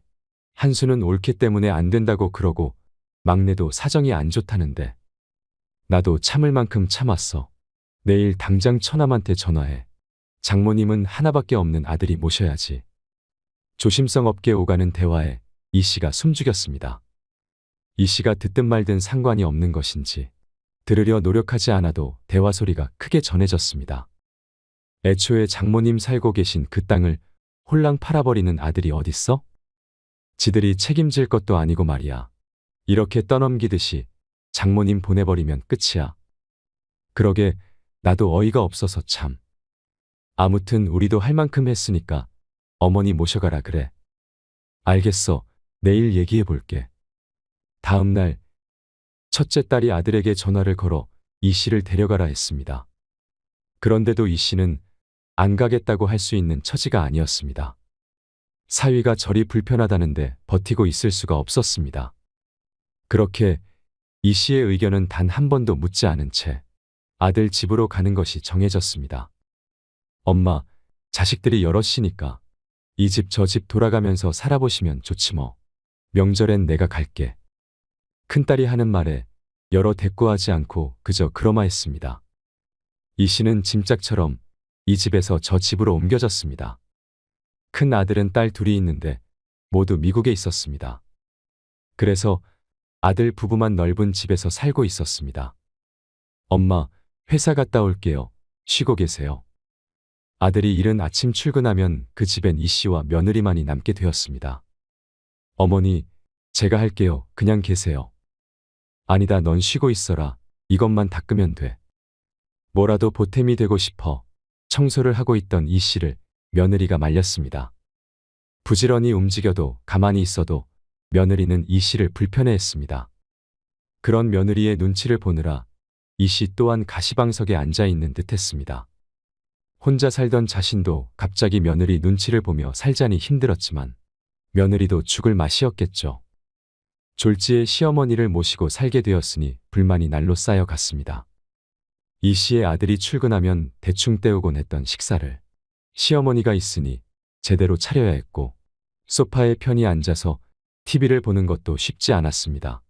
한수는 옳기 때문에 안 된다고 그러고 막내도 사정이 안 좋다는데 나도 참을 만큼 참았어. 내일 당장 처남한테 전화해. 장모님은 하나밖에 없는 아들이 모셔야지. 조심성 없게 오가는 대화에 이 씨가 숨죽였습니다. 이 씨가 듣든 말든 상관이 없는 것인지 들으려 노력하지 않아도 대화 소리가 크게 전해졌습니다. 애초에 장모님 살고 계신 그 땅을 홀랑 팔아버리는 아들이 어딨어? 지들이 책임질 것도 아니고 말이야. 이렇게 떠넘기듯이 장모님 보내버리면 끝이야. 그러게 나도 어이가 없어서 참. 아무튼 우리도 할 만큼 했으니까 어머니 모셔가라 그래. 알겠어. 내일 얘기해 볼게. 다음 날 첫째 딸이 아들에게 전화를 걸어 이 씨를 데려가라 했습니다. 그런데도 이 씨는 안 가겠다고 할 수 있는 처지가 아니었습니다. 사위가 저리 불편하다는데 버티고 있을 수가 없었습니다. 그렇게 이 씨의 의견은 단 한 번도 묻지 않은 채 아들 집으로 가는 것이 정해졌습니다. 엄마, 자식들이 여럿이니까 이 집 저 집 돌아가면서 살아보시면 좋지 뭐. 명절엔 내가 갈게. 큰딸이 하는 말에 여러 대꾸하지 않고 그저 그러마했습니다. 이 씨는 짐짝처럼 이 집에서 저 집으로 옮겨졌습니다. 큰 아들은 딸 둘이 있는데 모두 미국에 있었습니다. 그래서 아들 부부만 넓은 집에서 살고 있었습니다. 엄마, 회사 갔다 올게요. 쉬고 계세요. 아들이 이른 아침 출근하면 그 집엔 이 씨와 며느리만이 남게 되었습니다. 어머니, 제가 할게요. 그냥 계세요. 아니다, 넌 쉬고 있어라. 이것만 닦으면 돼. 뭐라도 보탬이 되고 싶어 청소를 하고 있던 이 씨를 며느리가 말렸습니다. 부지런히 움직여도 가만히 있어도 며느리는 이 씨를 불편해했습니다. 그런 며느리의 눈치를 보느라 이 씨 또한 가시방석에 앉아 있는 듯 했습니다. 혼자 살던 자신도 갑자기 며느리 눈치를 보며 살자니 힘들었지만 며느리도 죽을 맛이었겠죠. 졸지에 시어머니를 모시고 살게 되었으니 불만이 날로 쌓여갔습니다. 이 씨의 아들이 출근하면 대충 때우곤 했던 식사를 시어머니가 있으니 제대로 차려야 했고 소파에 편히 앉아서 TV를 보는 것도 쉽지 않았습니다.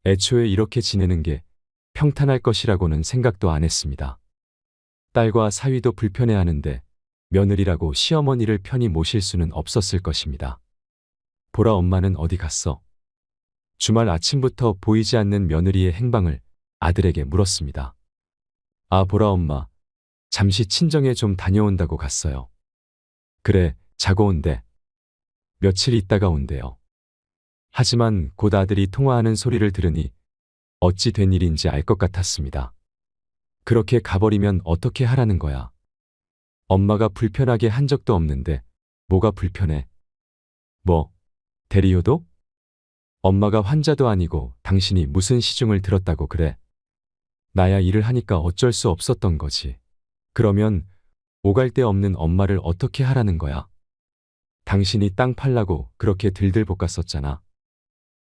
애초에 이렇게 지내는 게 평탄할 것이라고는 생각도 안 했습니다. 딸과 사위도 불편해하는데 며느리라고 시어머니를 편히 모실 수는 없었을 것입니다. 보라 엄마는 어디 갔어? 주말 아침부터 보이지 않는 며느리의 행방을 아들에게 물었습니다. 아, 보라 엄마, 잠시 친정에 좀 다녀온다고 갔어요. 그래, 자고 온대. 며칠 있다가 온대요. 하지만 곧 아들이 통화하는 소리를 들으니 어찌 된 일인지 알 것 같았습니다. 그렇게 가버리면 어떻게 하라는 거야? 엄마가 불편하게 한 적도 없는데 뭐가 불편해? 뭐, 대리효도? 엄마가 환자도 아니고 당신이 무슨 시중을 들었다고 그래? 나야 일을 하니까 어쩔 수 없었던 거지. 그러면 오갈 데 없는 엄마를 어떻게 하라는 거야? 당신이 땅 팔라고 그렇게 들들 볶았었잖아.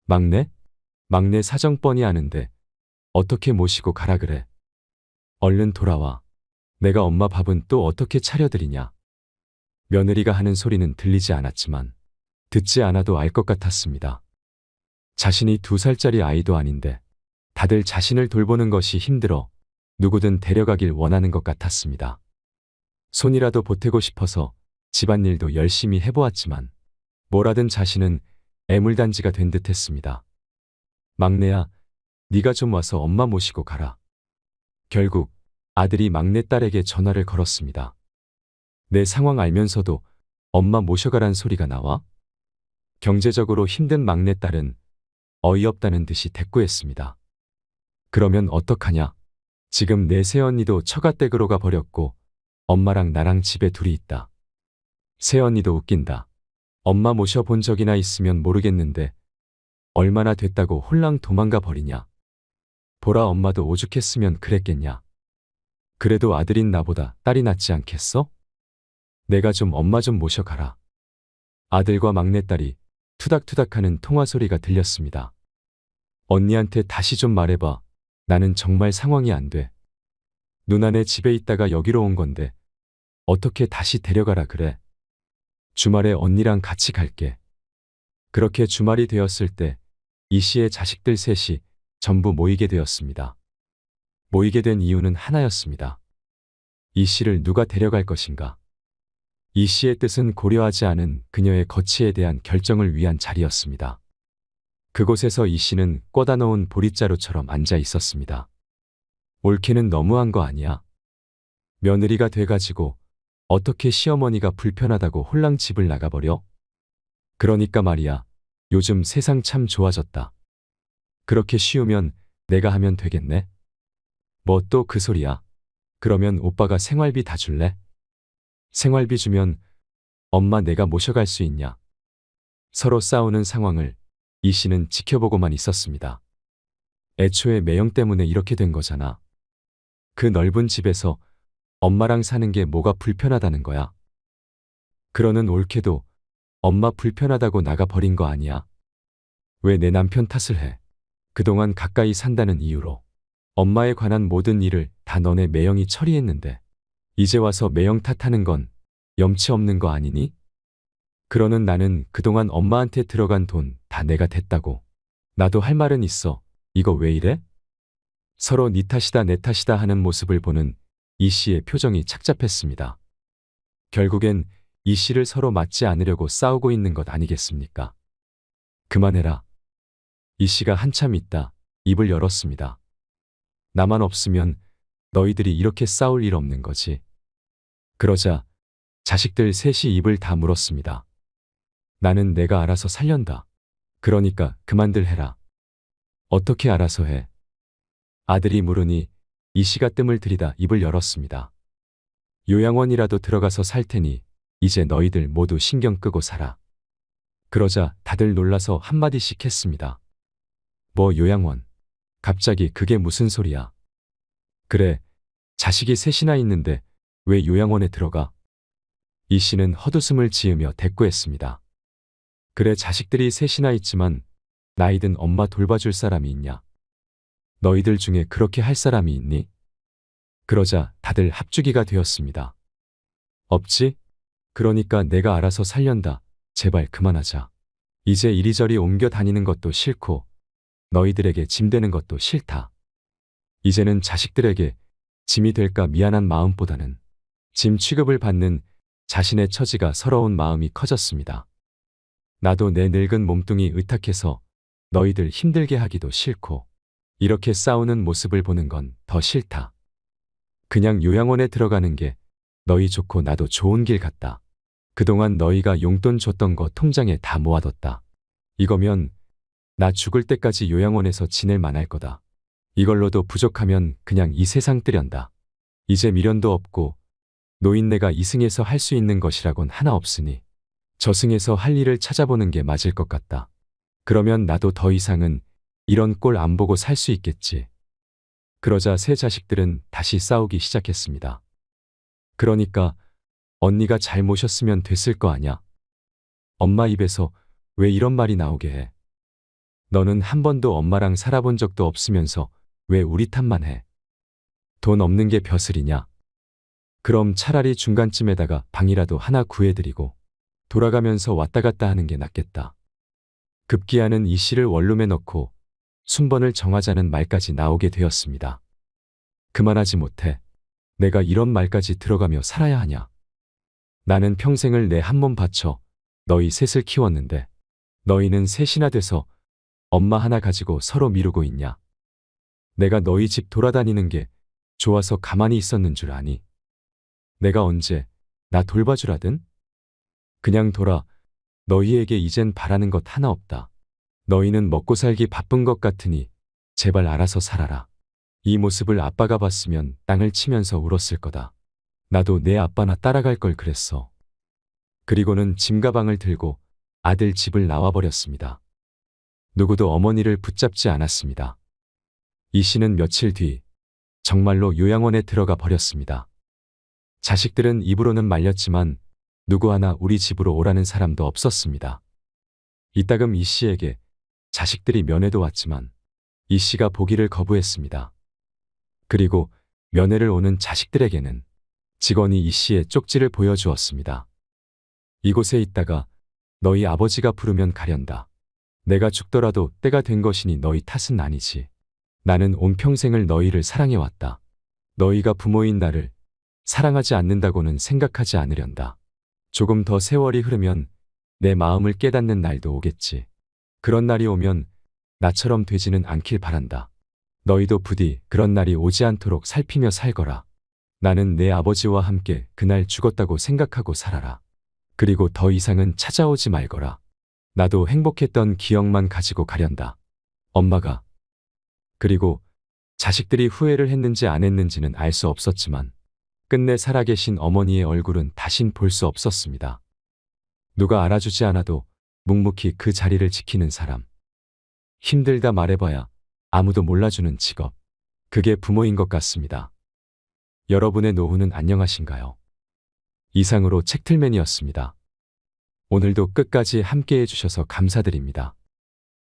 막내? 막내 사정 뻔히 아는데 어떻게 모시고 가라 그래? 얼른 돌아와. 내가 엄마 밥은 또 어떻게 차려드리냐? 며느리가 하는 소리는 들리지 않았지만 듣지 않아도 알 것 같았습니다. 자신이 2살짜리 아이도 아닌데 다들 자신을 돌보는 것이 힘들어 누구든 데려가길 원하는 것 같았습니다. 손이라도 보태고 싶어서 집안일도 열심히 해보았지만 뭐라든 자신은 애물단지가 된 듯 했습니다. 막내야, 네가 좀 와서 엄마 모시고 가라. 결국 아들이 막내딸에게 전화를 걸었습니다. 내 상황 알면서도 엄마 모셔가란 소리가 나와? 경제적으로 힘든 막내딸은 어이없다는 듯이 대꾸했습니다. 그러면 어떡하냐? 지금 내 새언니도 처가댁으로 가버렸고 엄마랑 나랑 집에 둘이 있다. 새언니도 웃긴다. 엄마 모셔본 적이나 있으면 모르겠는데 얼마나 됐다고 홀랑 도망가 버리냐. 보라 엄마도 오죽했으면 그랬겠냐. 그래도 아들인 나보다 딸이 낫지 않겠어? 내가 좀 엄마 좀 모셔가라. 아들과 막내딸이 투닥투닥하는 통화소리가 들렸습니다. 언니한테 다시 좀 말해봐. 나는 정말 상황이 안 돼. 누나네 집에 있다가 여기로 온 건데 어떻게 다시 데려가라 그래. 주말에 언니랑 같이 갈게. 그렇게 주말이 되었을 때 이 씨의 자식들 셋이 전부 모이게 되었습니다. 모이게 된 이유는 하나였습니다. 이 씨를 누가 데려갈 것인가. 이 씨의 뜻은 고려하지 않은 그녀의 거취에 대한 결정을 위한 자리였습니다. 그곳에서 이 씨는 꽂아 놓은 보릿자루처럼 앉아 있었습니다. 옳게는 너무한 거 아니야? 며느리가 돼가지고 어떻게 시어머니가 불편하다고 홀랑 집을 나가버려? 그러니까 말이야, 요즘 세상 참 좋아졌다. 그렇게 쉬우면 내가 하면 되겠네? 뭐 또 그 소리야? 그러면 오빠가 생활비 다 줄래? 생활비 주면 엄마 내가 모셔갈 수 있냐? 서로 싸우는 상황을 이 씨는 지켜보고만 있었습니다. 애초에 매형 때문에 이렇게 된 거잖아. 그 넓은 집에서 엄마랑 사는 게 뭐가 불편하다는 거야? 그러는 옳게도 엄마 불편하다고 나가 버린 거 아니야? 왜 내 남편 탓을 해? 그동안 가까이 산다는 이유로 엄마에 관한 모든 일을 다 너네 매형이 처리했는데 이제 와서 매형 탓하는 건 염치 없는 거 아니니? 그러는 나는 그동안 엄마한테 들어간 돈 다 내가 댔다고. 나도 할 말은 있어. 이거 왜 이래? 서로 네 탓이다 내 탓이다 하는 모습을 보는 이 씨의 표정이 착잡했습니다. 결국엔 이 씨를 서로 맞지 않으려고 싸우고 있는 것 아니겠습니까? 그만해라. 이 씨가 한참 있다 입을 열었습니다. 나만 없으면 너희들이 이렇게 싸울 일 없는 거지. 그러자 자식들 셋이 입을 다 물었습니다. 나는 내가 알아서 살련다. 그러니까 그만들 해라. 어떻게 알아서 해? 아들이 물으니 이 씨가 뜸을 들이다 입을 열었습니다. 요양원이라도 들어가서 살 테니 이제 너희들 모두 신경 끄고 살아. 그러자 다들 놀라서 한마디씩 했습니다. 뭐 요양원? 갑자기 그게 무슨 소리야? 그래, 자식이 셋이나 있는데 왜 요양원에 들어가? 이 씨는 헛웃음을 지으며 대꾸했습니다. 그래 자식들이 셋이나 있지만 나이든 엄마 돌봐줄 사람이 있냐? 너희들 중에 그렇게 할 사람이 있니? 그러자 다들 합주기가 되었습니다. 없지? 그러니까 내가 알아서 살련다. 제발 그만하자. 이제 이리저리 옮겨 다니는 것도 싫고 너희들에게 짐 되는 것도 싫다. 이제는 자식들에게 짐이 될까 미안한 마음보다는 짐 취급을 받는 자신의 처지가 서러운 마음이 커졌습니다. 나도 내 늙은 몸뚱이 의탁해서 너희들 힘들게 하기도 싫고 이렇게 싸우는 모습을 보는 건 더 싫다. 그냥 요양원에 들어가는 게 너희 좋고 나도 좋은 길 같다. 그동안 너희가 용돈 줬던 거 통장에 다 모아뒀다. 이거면 나 죽을 때까지 요양원에서 지낼 만할 거다. 이걸로도 부족하면 그냥 이 세상 뜨련다. 이제 미련도 없고 노인네가 이승에서 할 수 있는 것이라곤 하나 없으니 저승에서 할 일을 찾아보는 게 맞을 것 같다. 그러면 나도 더 이상은 이런 꼴 안 보고 살 수 있겠지. 그러자 세 자식들은 다시 싸우기 시작했습니다. 그러니까 언니가 잘 모셨으면 됐을 거 아냐? 엄마 입에서 왜 이런 말이 나오게 해? 너는 한 번도 엄마랑 살아본 적도 없으면서 왜 우리 탓만 해? 돈 없는 게 벼슬이냐? 그럼 차라리 중간쯤에다가 방이라도 하나 구해드리고 돌아가면서 왔다 갔다 하는 게 낫겠다. 급기야는 이 씨를 원룸에 넣고 순번을 정하자는 말까지 나오게 되었습니다. 그만하지 못해. 내가 이런 말까지 들어가며 살아야 하냐? 나는 평생을 내 한 몸 바쳐 너희 셋을 키웠는데 너희는 셋이나 돼서 엄마 하나 가지고 서로 미루고 있냐? 내가 너희 집 돌아다니는 게 좋아서 가만히 있었는 줄 아니? 내가 언제 나 돌봐주라든? 그냥 돌아. 너희에게 이젠 바라는 것 하나 없다. 너희는 먹고 살기 바쁜 것 같으니 제발 알아서 살아라. 이 모습을 아빠가 봤으면 땅을 치면서 울었을 거다. 나도 내 아빠나 따라갈 걸 그랬어. 그리고는 짐가방을 들고 아들 집을 나와버렸습니다. 누구도 어머니를 붙잡지 않았습니다. 이 씨는 며칠 뒤 정말로 요양원에 들어가 버렸습니다. 자식들은 입으로는 말렸지만 누구 하나 우리 집으로 오라는 사람도 없었습니다. 이따금 이 씨에게 자식들이 면회도 왔지만 이 씨가 보기를 거부했습니다. 그리고 면회를 오는 자식들에게는 직원이 이 씨의 쪽지를 보여주었습니다. 이곳에 있다가 너희 아버지가 부르면 가련다. 내가 죽더라도 때가 된 것이니 너희 탓은 아니지. 나는 온 평생을 너희를 사랑해왔다. 너희가 부모인 나를 사랑하지 않는다고는 생각하지 않으련다. 조금 더 세월이 흐르면 내 마음을 깨닫는 날도 오겠지. 그런 날이 오면 나처럼 되지는 않길 바란다. 너희도 부디 그런 날이 오지 않도록 살피며 살거라. 나는 내 아버지와 함께 그날 죽었다고 생각하고 살아라. 그리고 더 이상은 찾아오지 말거라. 나도 행복했던 기억만 가지고 가련다. 엄마가. 그리고 자식들이 후회를 했는지 안 했는지는 알 수 없었지만 끝내 살아계신 어머니의 얼굴은 다신 볼 수 없었습니다. 누가 알아주지 않아도 묵묵히 그 자리를 지키는 사람. 힘들다 말해봐야 아무도 몰라주는 직업. 그게 부모인 것 같습니다. 여러분의 노후는 안녕하신가요? 이상으로 책틀맨이었습니다. 오늘도 끝까지 함께해 주셔서 감사드립니다.